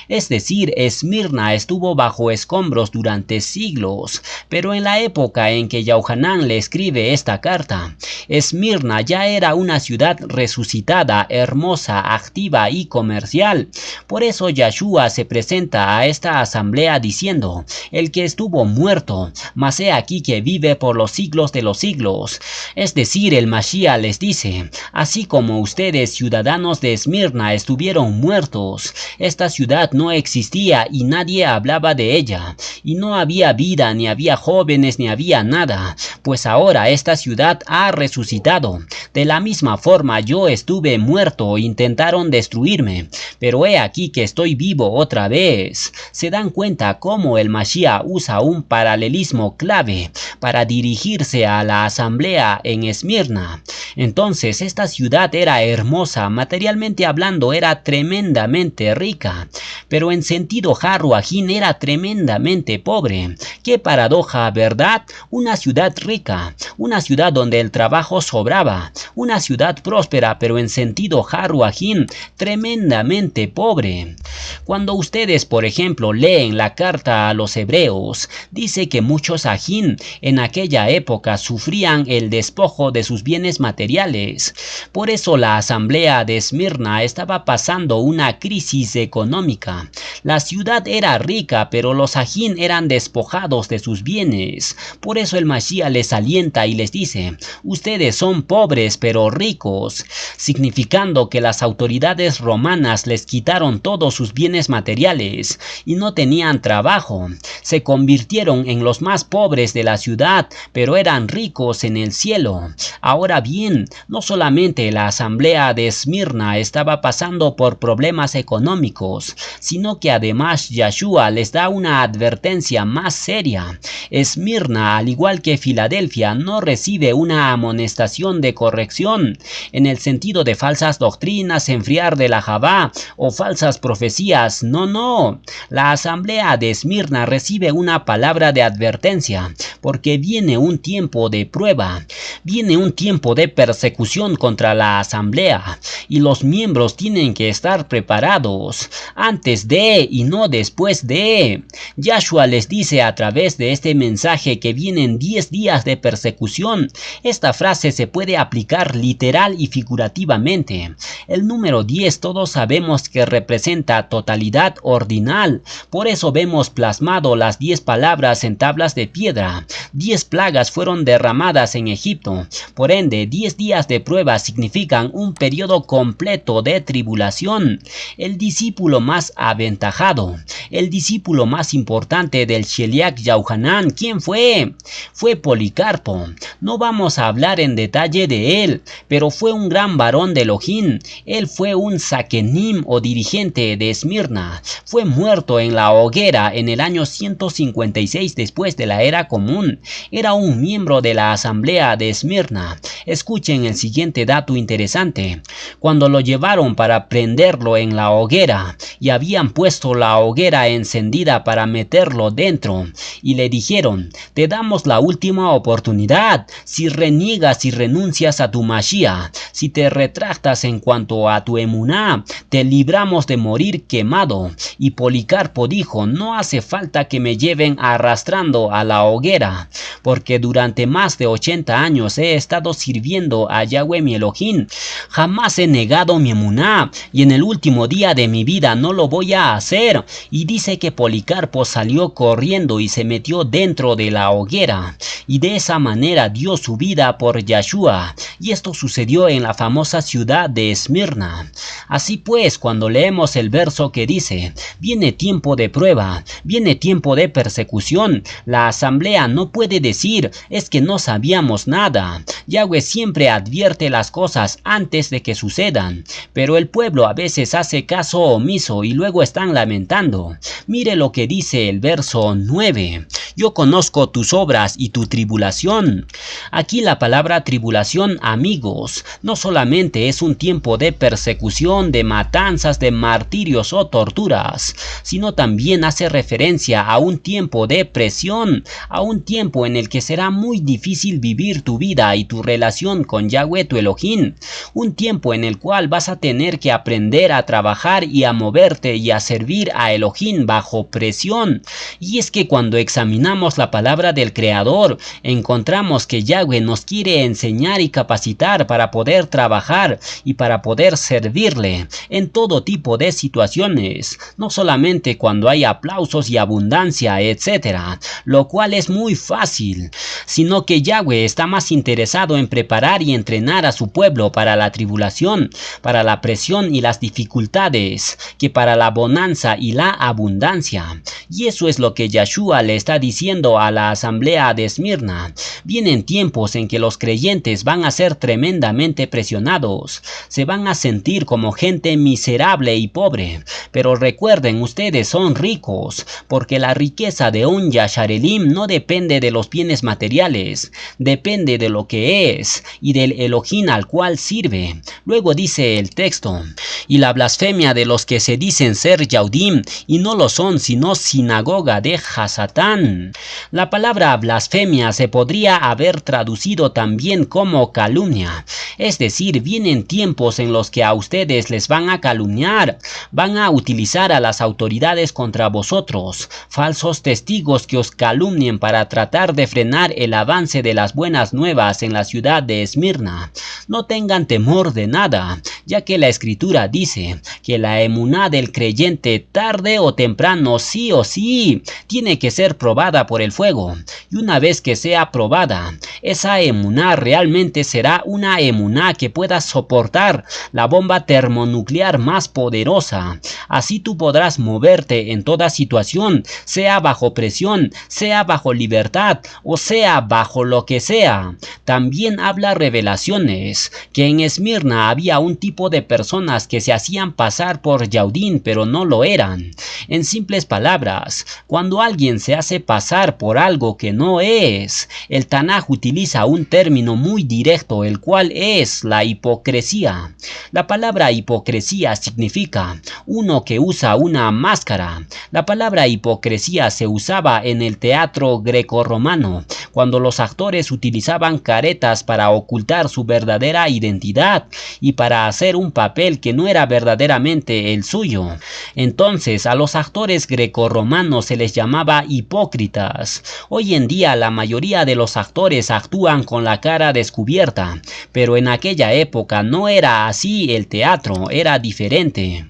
Es decir, Esmirna estuvo bajo escombros durante siglos, pero en la época en que Yahuanán le escribe esta carta, Esmirna ya era una ciudad resucitada, hermosa, activa y comercial. Por eso Yahshua se presenta a esta asamblea diciendo: el que estuvo muerto, mas he aquí que vive por los siglos de los siglos. Es decir, el Mashiach les dice: así como ustedes, ciudadanos de Esmirna, estuvieron muertos, esta ciudad no existía y nadie hablaba de ella, y no había vida, ni había jóvenes, ni había nada, pues ahora esta ciudad ha resucitado. De la misma forma yo estuve muerto, intentaron destruirme, pero he aquí que estoy vivo otra vez. ¿Se dan cuenta cómo el Mashiach usa un paralelismo clave para dirigirse a la asamblea en Esmirna? Entonces esta ciudad era hermosa, materialmente hablando era tremendamente rica, pero en sentido Harruajín era tremendamente pobre. ¡Qué paradoja!, ¿verdad? Una ciudad rica, una ciudad donde el trabajo sobraba, una ciudad próspera, pero en sentido Harruajín tremendamente pobre. Cuando ustedes, por ejemplo, leen la carta a los hebreos, dice que muchos ajín en aquella época sufrían el despojo de sus bienes materiales. Por eso la asamblea de Esmirna estaba pasando una crisis económica. La ciudad era rica, pero los ajín eran despojados de sus bienes. Por eso el Mashiach les alienta y les dice: ustedes son pobres pero ricos, significando que las autoridades romanas les quitaron todos sus bienes materiales y no tenían trabajo. Se convirtieron en los más pobres de la ciudad, pero eran ricos en el cielo. Ahora bien, no solamente la asamblea de Esmirna estaba pasando por problemas económicos, sino que además Yahshua les da una advertencia más seria. Esmirna, al igual que Filadelfia, no recibe una amonestación de corrección, en el sentido de falsas doctrinas, enfriar de la Javá o falsas profecías. No. La asamblea de Esmirna recibe una palabra de advertencia, porque viene un tiempo de prueba, viene un tiempo de persecución contra la asamblea, y los miembros tienen que estar preparados antes de y no después de. Yahshua les dice a través de este mensaje que vienen 10 días de persecución. Esta frase se puede aplicar literal y figurativamente. El número 10 todos sabemos que representa totalidad ordinal, por eso vemos plasmado las 10 palabras en tablas de piedra. 10 plagas fueron derramadas en Egipto, por ende 10 días de prueba significan un periodo completo de tribulación. El discípulo más aventajado, el discípulo más importante del Sheliach Yahuanán, ¿quién fue? Fue Policarpo. No vamos a hablar en detalle de él, pero fue un gran varón de Elohim. Él fue un saquenim o dirigente de Esmirna. Fue muerto en la hoguera en el año 156 después de la era común. Era un miembro de la asamblea de Esmirna. Escuchen el siguiente dato interesante. Cuando lo llevaron para prenderlo en la hoguera y habían puesto la hoguera encendida para meterlo dentro, y le dijeron: te damos la última oportunidad. Si reniegas y renuncias a tu Mashiach, si te retractas en cuanto a tu emuná, te libramos de morir quemado. Y Policarpo dijo: no hace falta que me lleven arrastrando a la hoguera, porque durante más de 80 años he estado sirviendo a Yahweh mi Elohim. Jamás he negado mi emuná, y en el último día de mi vida no lo voy a hacer. Y dice que Policarpo salió corriendo y se metió dentro de la hoguera, y de esa manera dio su vida por Yahshua, y esto sucedió en la famosa ciudad de Esmirna. Así pues, cuando leemos el verso que dice: viene tiempo de prueba, viene tiempo de persecución, la asamblea no puede decir: es que no sabíamos nada. Yahweh siempre advierte las cosas antes de que sucedan, pero el pueblo a veces hace caso omiso y luego luego están lamentando. Mire lo que dice el verso 9. Yo conozco tus obras y tu tribulación. Aquí la palabra tribulación, amigos, no solamente es un tiempo de persecución, de matanzas, de martirios o torturas, sino también hace referencia a un tiempo de presión, a un tiempo en el que será muy difícil vivir tu vida y tu relación con Yahweh tu Elohim, un tiempo en el cual vas a tener que aprender a trabajar y a moverte y a servir a Elohim bajo presión. Y es que cuando examinamos la palabra del Creador, encontramos que Yahweh nos quiere enseñar y capacitar para poder trabajar y para poder servirle en todo tipo de situaciones, no solamente cuando hay aplausos y abundancia, etc., lo cual es muy fácil, sino que Yahweh está más interesado en preparar y entrenar a su pueblo para la tribulación, para la presión y las dificultades, que para la bonanza y la abundancia. Y eso es lo que Yeshua le está diciendo a la asamblea de Esmirna. Vienen tiempos en que los creyentes van a ser tremendamente presionados, se van a sentir como gente miserable y pobre, pero recuerden, ustedes son ricos, porque la riqueza de un Yasharelim no depende de los bienes materiales, depende de lo que es y del Elohim al cual sirve. Luego dice el texto, y la blasfemia de los que se dicen ser Yahudim y no lo son sino sinagoga de Hasatán. La palabra blasfemia se podría haber traducido también como calumnia, es decir, vienen tiempos en los que a ustedes les van a calumniar, van a utilizar a las autoridades contra vosotros, falsos testigos que os calumnien para tratar de frenar el avance de las buenas nuevas en la ciudad de Esmirna. No tengan temor de nada, ya que la escritura dice que la emuná del creyente tarde o temprano sí o sí tiene que ser probada por el fuego, y una vez que sea probada, esa emuná realmente será una emuná que pueda soportar la bomba termonuclear más poderosa. Así tú podrás moverte en toda situación, sea bajo presión, sea bajo libertad o sea bajo lo que sea. También habla Revelaciones que en Esmirna había un tipo de personas que se hacían pasar por Yaudín pero no lo eran. En simples palabras, cuando alguien se hace pasar por algo que no es, el Tanaj utiliza un término muy directo, el cual es la hipocresía. La palabra hipocresía significa uno que usa una máscara. La palabra hipocresía se usaba en el teatro grecorromano, cuando los actores utilizaban caretas para ocultar su verdadera identidad y para hacer un papel que no era verdaderamente el suyo. Entonces a los actores grecorromanos se les llamaba hipócritas. Hoy en día la mayoría de los actores actúan con la cara descubierta, pero en aquella época no era así, el teatro era diferente.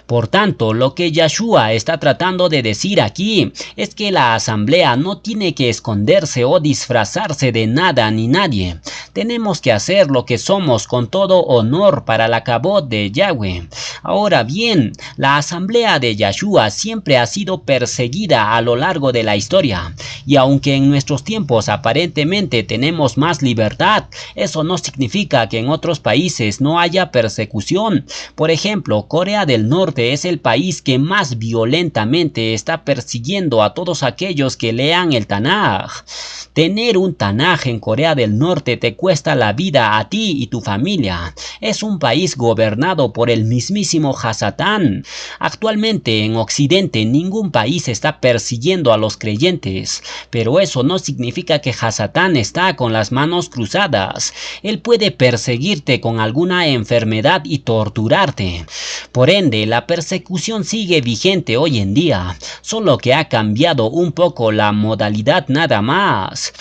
Por tanto, lo que Yeshua está tratando de decir aquí es que la asamblea no tiene que esconderse o disfrazarse de nada ni nadie. Tenemos que hacer lo que somos con todo honor para la cabot de Yahweh. Ahora bien, la asamblea de Yeshua siempre ha sido perseguida a lo largo de la historia, y aunque en nuestros tiempos aparentemente tenemos más libertad, eso no significa que en otros países no haya persecución. Por ejemplo, Corea del Norte es el país que más violentamente está persiguiendo a todos aquellos que lean el Tanaj. Tener un Tanaj en Corea del Norte te cuesta la vida a ti y tu familia. Es un país gobernado por el mismísimo Hasatán. Actualmente en Occidente ningún país está persiguiendo a los creyentes, pero eso no significa que Hasatán está con las manos cruzadas. Él puede perseguirte con alguna enfermedad y torturarte. Por ende, la persecución sigue vigente hoy en día, solo que ha cambiado un poco la modalidad nada más.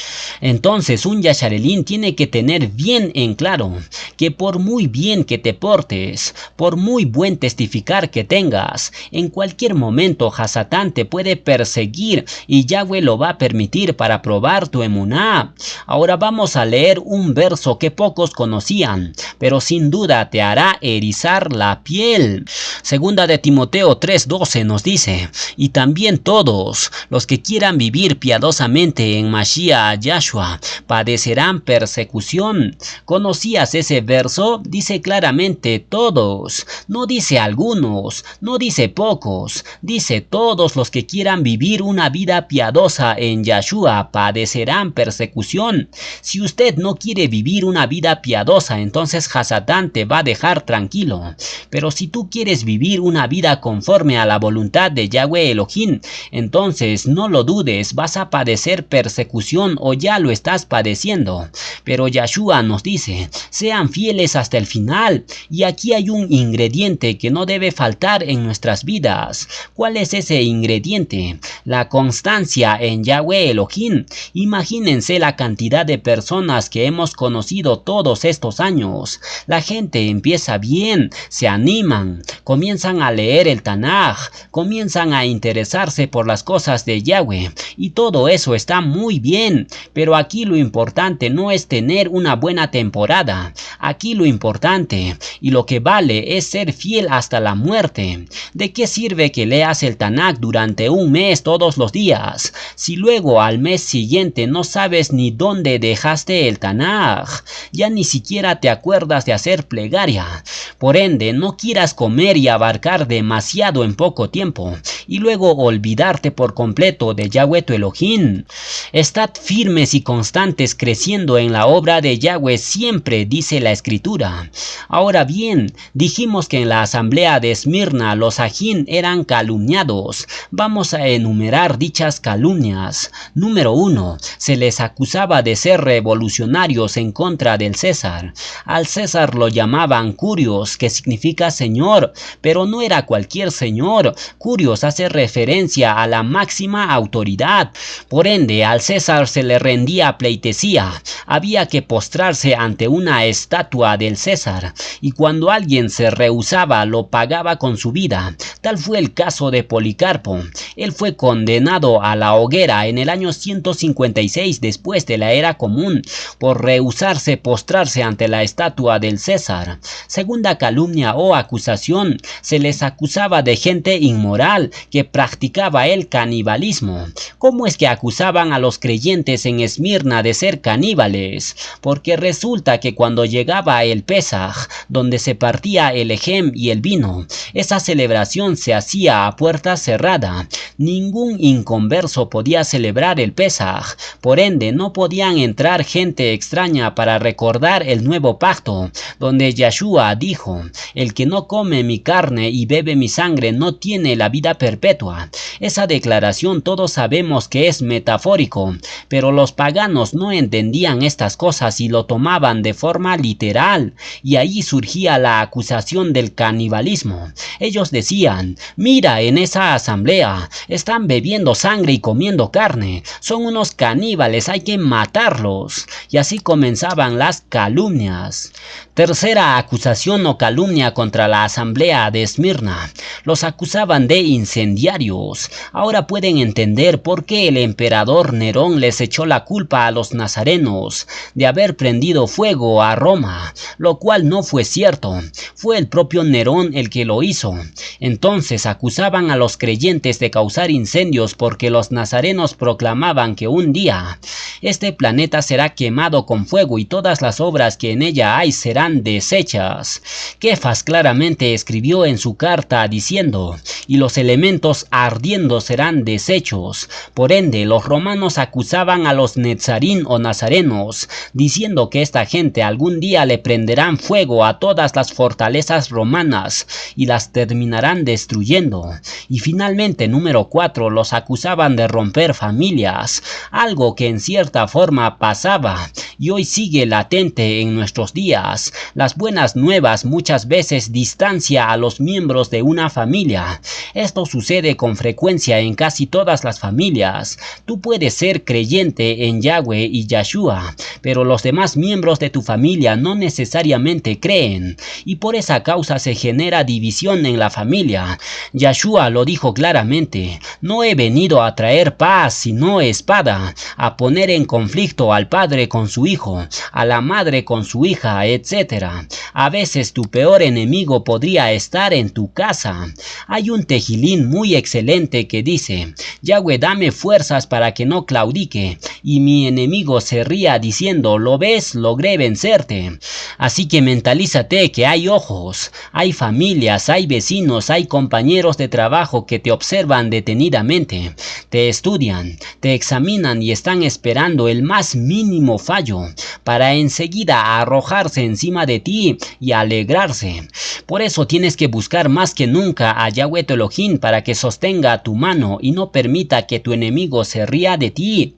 Entonces un Yasharelín tiene que tener bien en claro que por muy bien que te portes, por muy buen testificar que tengas, en cualquier momento Hasatán te puede perseguir y Yahweh lo va a permitir para probar tu emuná. Ahora vamos a leer un verso que pocos conocían, pero sin duda te hará erizar la piel. final. Segunda de Timoteo 3:12 nos dice: y también todos los que quieran vivir piadosamente en Mashiach Yahshua padecerán persecución. ¿Conocías ese verso? Dice claramente todos, no dice algunos, no dice pocos, dice todos los que quieran vivir una vida piadosa en Yahshua padecerán persecución. Si usted no quiere vivir una vida piadosa, entonces Hasatán te va a dejar tranquilo. Pero si tú quieres vivir una vida conforme a la voluntad de Yahweh Elohim, entonces no lo dudes, vas a padecer persecución o ya lo estás padeciendo. Pero Yahshua nos dice: sean fieles hasta el final. Y aquí hay un ingrediente que no debe faltar en nuestras vidas. ¿Cuál es ese ingrediente? La constancia en Yahweh Elohim. Imagínense la cantidad de personas que hemos conocido todos estos años. La gente empieza bien, se animan, comienzan a leer el Tanaj, comienzan a interesarse por las cosas de Yahweh, y todo eso está muy bien. Pero aquí lo importante no es tener una buena temporada. Aquí lo importante y lo que vale es ser fiel hasta la muerte. ¿De qué sirve que leas el Tanaj durante un mes todos los días, si luego al mes siguiente no sabes ni dónde dejaste el Tanaj? Ya ni siquiera te acuerdas de hacer plegaria. Por ende, no quieras comer y abarcar demasiado en poco tiempo, y luego olvidarte por completo de Yahweh tu Elohim. Estad firmes y constantes creciendo en la obra de Yahweh siempre, dice la Escritura. Ahora bien, dijimos que en la asamblea de Esmirna los ajín eran calumniados. Vamos a enumerar dichas calumnias. Número 1. Se les acusaba de ser revolucionarios en contra del César. Al César lo llamaban Curios, que significa señor, pero no era cualquier señor. Curios hace referencia a la máxima autoridad. Por ende, al César se le rendía pleitesía. Había que postrarse ante una estatua del César, y cuando alguien se rehusaba lo pagaba con su vida. Tal fue el caso de Policarpo. Él fue condenado a la hoguera en el año 156 después de la era común por rehusarse postrarse ante la estatua del César. Segunda calumnia o acusación: se les acusaba de gente inmoral que practicaba el canibalismo. ¿Cómo es que acusaban a los creyentes en Esmirna de ser caníbales? Porque resulta que cuando llegaba el Pesaj, donde se partía el ejem y el vino, esa celebración se hacía a puerta cerrada. Ningún inconverso podía celebrar el Pesaj. Por ende, no podían entrar gente extraña para recordar el nuevo pacto, donde Yahshua dijo: el que no come mi carne y bebe mi sangre no tiene la vida perpetua. Esa declaración todos sabemos que es metafórico, pero los paganos no entendían estas cosas y lo tomaban de forma literal, y ahí surgía la acusación del canibalismo. Ellos decían: mira, en esa asamblea están bebiendo sangre y comiendo carne, son unos caníbales, hay que matarlos. Y así comenzaban las calumnias. Tercera acusación o calumnia contra la asamblea de Esmirna: los acusaban de incendiarios. Ahora pueden entender por qué el emperador Nerón les echó la culpa a los nazarenos de haber prendido fuego a Roma, lo cual no fue cierto. Fue el propio Nerón el que lo hizo. Entonces acusaban a los creyentes de causar incendios porque los nazarenos proclamaban que un día este planeta será quemado con fuego y todas las obras que en ella hay serán deshechas. Kefas claramente escribió en su carta diciendo: y los elementos ardiendo serán deshechos. Por ende, los romanos acusaban a los netzarín o nazarenos, diciendo que esta gente algún día le prenderán fuego a todas las fortalezas romanas y las terminarán destruyendo. Y finalmente, número 4, los acusaban de romper familias, algo que en cierta forma pasaba y hoy sigue latente en nuestros días. Las buenas nuevas muchas veces distancia a los miembros de una familia. Esto sucede con frecuencia en casi todas las familias. Tú puedes ser creyente en Yahweh y Yahshua, pero los demás miembros de tu familia no necesariamente creen, y por esa causa se genera división en la familia. guerra. Yahshua lo dijo claramente: no he venido a traer paz sino espada, a poner en conflicto al padre con su hijo, a la madre con su hija, etc. A veces tu peor enemigo podría estar en tu casa. Hay un tejilín muy excelente que dice: Yahweh, dame fuerzas para que no claudique y mi enemigo se ría diciendo: ¿lo ves? Logré vencerte. Así que mentalízate que hay ojos, hay familias, hay vecinos, hay compañeros de trabajo que te observan detenidamente, te estudian, te examinan y están esperando el más mínimo fallo para enseguida arrojarse encima de ti y alegrarse. Por eso tienes que buscar más que nunca a Yahweh tu Elohim para que sostenga tu mano y no permita que tu enemigo se ría de ti.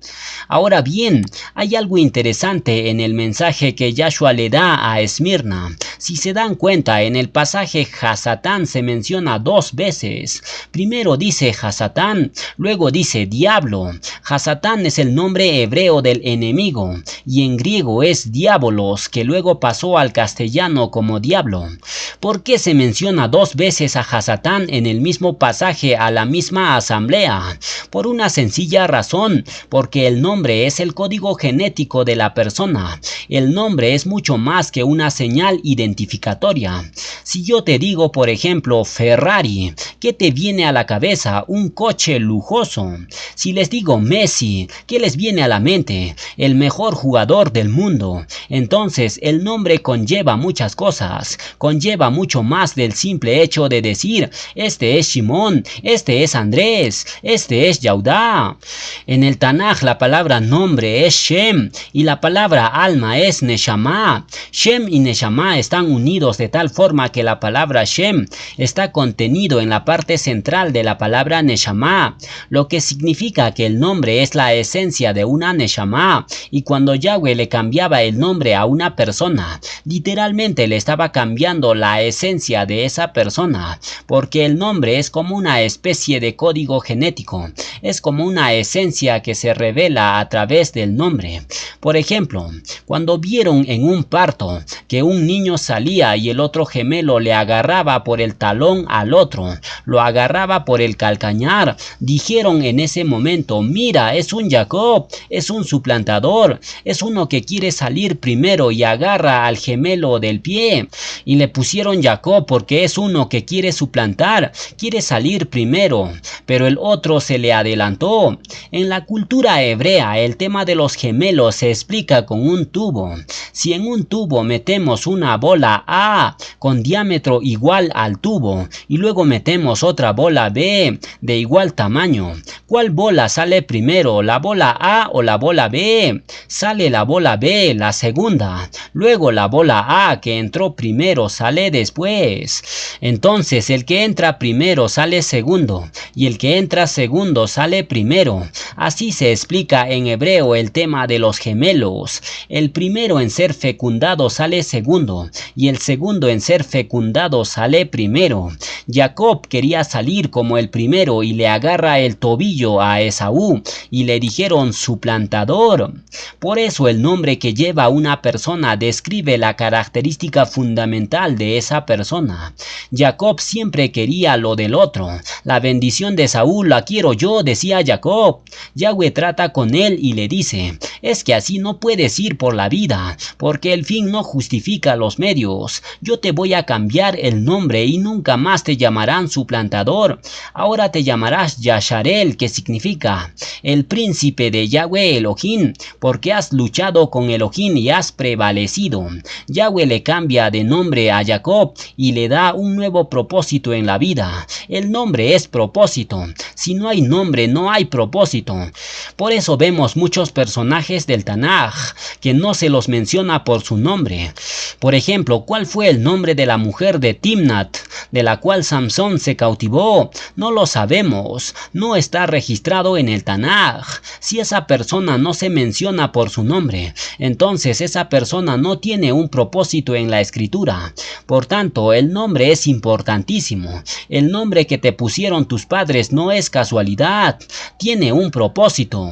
Ahora bien, hay algo interesante en el mensaje que Yahshua le da a Esmirna. Si se dan cuenta, en el pasaje Hasatán se menciona 2 veces. Primero dice Hasatán, luego dice diablo. Hasatán es el nombre hebreo del enemigo y en griego es diabolos, que luego pasó al castellano como diablo. ¿Por qué se menciona 2 veces a Hasatán en el mismo pasaje a la misma asamblea? Por una sencilla razón, porque el nombre es el código genético de la persona. El nombre es mucho más que una señal identificatoria. Si yo te digo, por ejemplo, Ferrari, ¿qué te viene a la cabeza? Un coche lujoso. Si les digo Messi, ¿qué les viene a la mente? El mejor jugador del mundo. Entonces, el nombre conlleva muchas cosas. Conlleva mucho más del simple hecho de decir: este es Shimón, este es Andrés, este es Yahudá. En el Tanaj la palabra nombre es Shem y la palabra alma es Neshama. Shem y Neshama están unidos de tal forma que la palabra Shem está contenido en la parte central de la palabra Neshama, lo que significa que el nombre es la esencia de una Neshama, y cuando Yahweh le cambiaba el nombre a una persona, literalmente le estaba cambiando la esencia de esa persona, porque el nombre es como una especie de código genético, es como una esencia que se revela a través del nombre. Por ejemplo, cuando vieron en un parto que un niño salía y el otro gemelo le agarraba por el talón al otro, lo agarraba por el calcañar, dijeron en ese momento: mira, es un Jacob, es un suplantador, es uno que quiere salir primero y agarra al gemelo del pie. Y le pusieron Jacob porque es uno que quiere suplantar, quiere salir primero, pero el otro se le adelantó. En la cultura hebrea, el tema de los gemelos se explica con un tubo. Si en un tubo metemos una bola A con diámetro igual al tubo y luego metemos otra bola B de igual tamaño, ¿cuál bola sale primero, la bola A o la bola B? Sale la bola B, la segunda. Luego la bola A que entró primero sale después. Entonces el que entra primero sale segundo y el que entra segundo sale primero. Así se explica en hebreo el tema de los gemelos. El primero en ser fecundado sale segundo y el segundo en ser fecundado sale primero. Jacob quería salir como el primero y le agarra el tobillo a Esaú y le dijeron suplantador. Por eso el nombre que lleva una persona describe la característica fundamental de esa persona. Jacob siempre quería lo del otro. La bendición de Saúl la quiero yo, decía Jacob. Yahweh trata con él y le dice: es que así no puedes ir por la vida, porque el fin no justifica los medios. Yo te voy a cambiar el nombre y nunca más te llamarán suplantador. Ahora te llamarás Yasharel, que significa el príncipe de Yahweh Elohim, porque has luchado con Elohim y has prevalecido. Yahweh le cambia de nombre a Jacob y le da un nuevo propósito en la vida. El nombre es propósito. Si no hay nombre, no hay propósito. Por eso vemos muchos personajes del Tanaj que no se los menciona por su nombre. Por ejemplo, ¿cuál fue el nombre de la mujer de Timnat, de la cual Samson se cautivó? No lo sabemos. No está registrado en el Tanaj. Si esa persona no se menciona por su nombre, entonces esa persona no tiene un propósito en la escritura. Por tanto, el nombre es importantísimo. El nombre que te pusieron tus padres no es casualidad, tiene un propósito.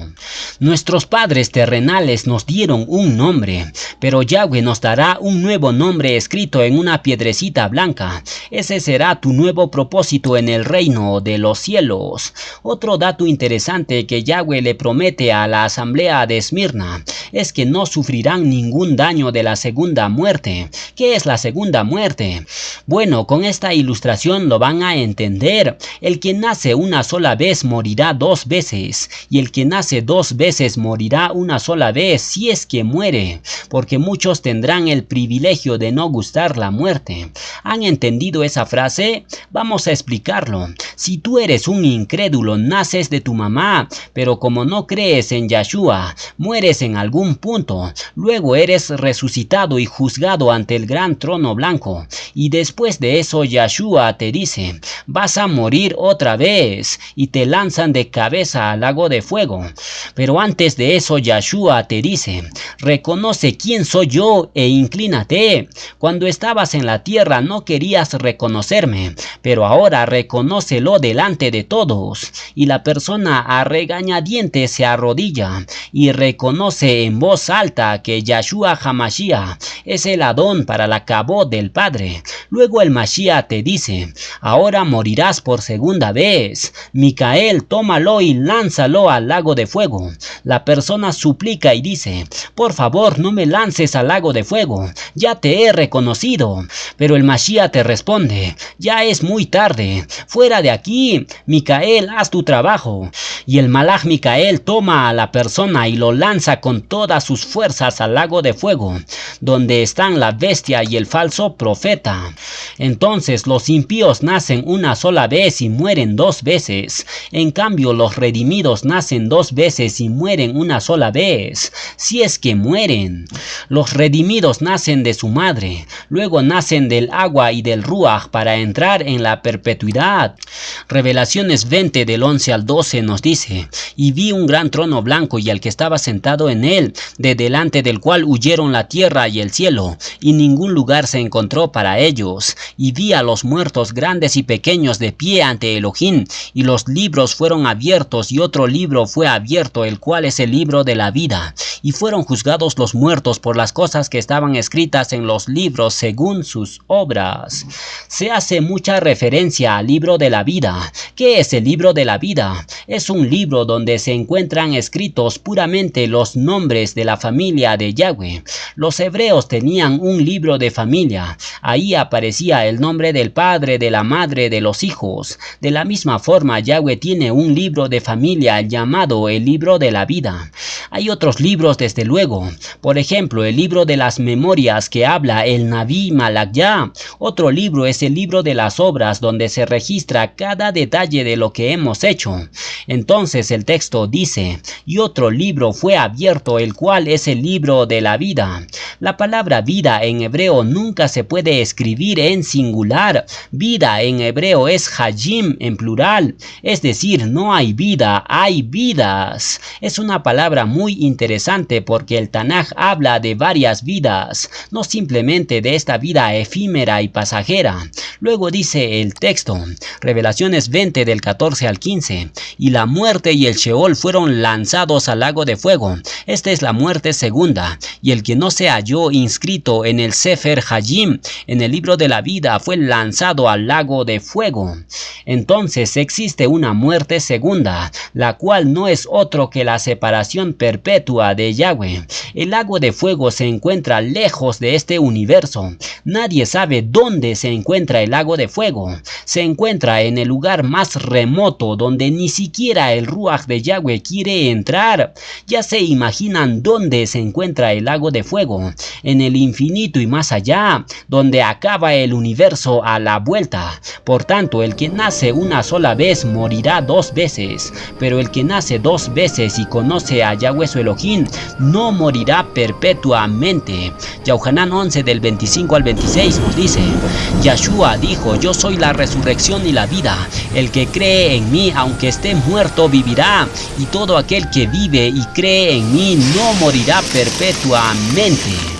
Nuestros padres terrenales nos dieron un nombre, pero Yahweh nos dará un nuevo nombre escrito en una piedrecita blanca. Ese será tu nuevo propósito propósito en el reino de los cielos. Otro dato interesante que Yahweh le promete a la asamblea de Esmirna es que no sufrirán ningún daño de la segunda muerte. ¿Qué es la segunda muerte? Bueno, con esta ilustración lo van a entender. El que nace una sola vez morirá dos veces, y el que nace dos veces morirá una sola vez si es que muere, porque muchos tendrán el privilegio de no gustar la muerte. ¿Han entendido esa frase? Vamos a explicarlo. Si tú eres un incrédulo, naces de tu mamá, pero como no crees en Yahshua, mueres en algún punto. Luego eres resucitado y juzgado ante el gran trono blanco. Y después de eso Yahshua te dice, vas a morir otra vez, y te lanzan de cabeza al lago de fuego. Pero antes de eso Yahshua te dice, reconoce quién soy yo e inclínate. Cuando estabas en la tierra no querías reconocerme, pero ahora reconócelo delante de todos. Y la persona a regañadientes se arrodilla y reconoce en voz alta que Yahshua HaMashiach es el Adón para la Kabod del Padre. Luego el Mashiach te dice, ahora morirás por segunda vez. Micael, tómalo y lánzalo al lago de fuego. La persona suplica y dice, por favor no me lances al lago de fuego, ya te he reconocido. Pero el Mashiach te responde, ya es muy tarde, fuera de aquí, Micael, haz tu trabajo. Y el Malaj Micael toma a la persona y lo lanza con todas sus fuerzas al lago de fuego, donde están la bestia y el falso profeta. Entonces los impíos nacen una sola vez y mueren dos veces. En cambio los redimidos nacen dos veces y mueren una sola vez, si es que mueren. Los redimidos nacen de su madre, luego nacen del agua y del ruaj para entrar en la perpetuidad. Revelaciones 20 del 11 al 12 nos dice, y vi un gran trono blanco y al que estaba sentado en él, de delante del cual huyeron la tierra y el cielo, y ningún lugar se encontró para ellos. Y vi a los muertos grandes y pequeños de pie ante Elohim, y los libros fueron abiertos, y otro libro fue abierto, el cual es el libro de la vida. Y fueron juzgados los muertos por las cosas que estaban escritas en los libros según sus obras. Se hace mucha referencia al libro de la vida. ¿Qué es el libro de la vida? Es un libro donde se encuentran escritos puramente los nombres de la familia de Yahweh. Los hebreos tenían un libro de familia. Ahí aparecía el nombre del padre, de la madre, de los hijos. De la misma forma, Yahweh tiene un libro de familia llamado el libro de la vida. Hay otros libros desde luego. Por ejemplo, el libro de las memorias que habla el Naví Malakya. Otro libro es el libro de las obras donde se registra cada detalle de lo que hemos hecho. Entonces el texto dice, y otro libro fue abierto, el cual es el libro de la vida. La palabra vida en hebreo nunca se puede escribir en singular. Vida en hebreo es Hayim en plural. Es decir, no hay vida, hay vidas. Es una palabra muy interesante porque el Tanaj habla de varias vidas, no simplemente de esta vida efímera y pasajera. Luego dice el texto, Revelaciones 20 del 14 al 15, y la muerte y el Sheol fueron lanzados al lago de fuego. Esta es la muerte segunda, y el que no se halló inscrito en el Sefer Hayim, en el libro de la vida, fue lanzado al lago de fuego. Entonces existe una muerte segunda, la cual no es otro que la separación perpetua de Yahweh. El lago de fuego se encuentra lejos de este universo. Nadie sabe dónde se encuentra el lago de fuego. Se encuentra en el lugar más remoto donde ni siquiera el Ruach de Yahweh quiere entrar. Ya se imaginan dónde se encuentra el lago de fuego. En el infinito y más allá, donde acaba el universo a la vuelta. Por tanto, el que nace una sola vez morirá dos veces, pero el que nace dos veces y conoce a Yahweh su Elohim no morirá perpetuamente. Yohanan 11 del 25 al 26 nos dice, Yahshua dijo, yo soy la resurrección y la vida. El que cree en mí, aunque esté muerto, vivirá. Y todo aquel que vive y cree en mí no morirá perpetuamente.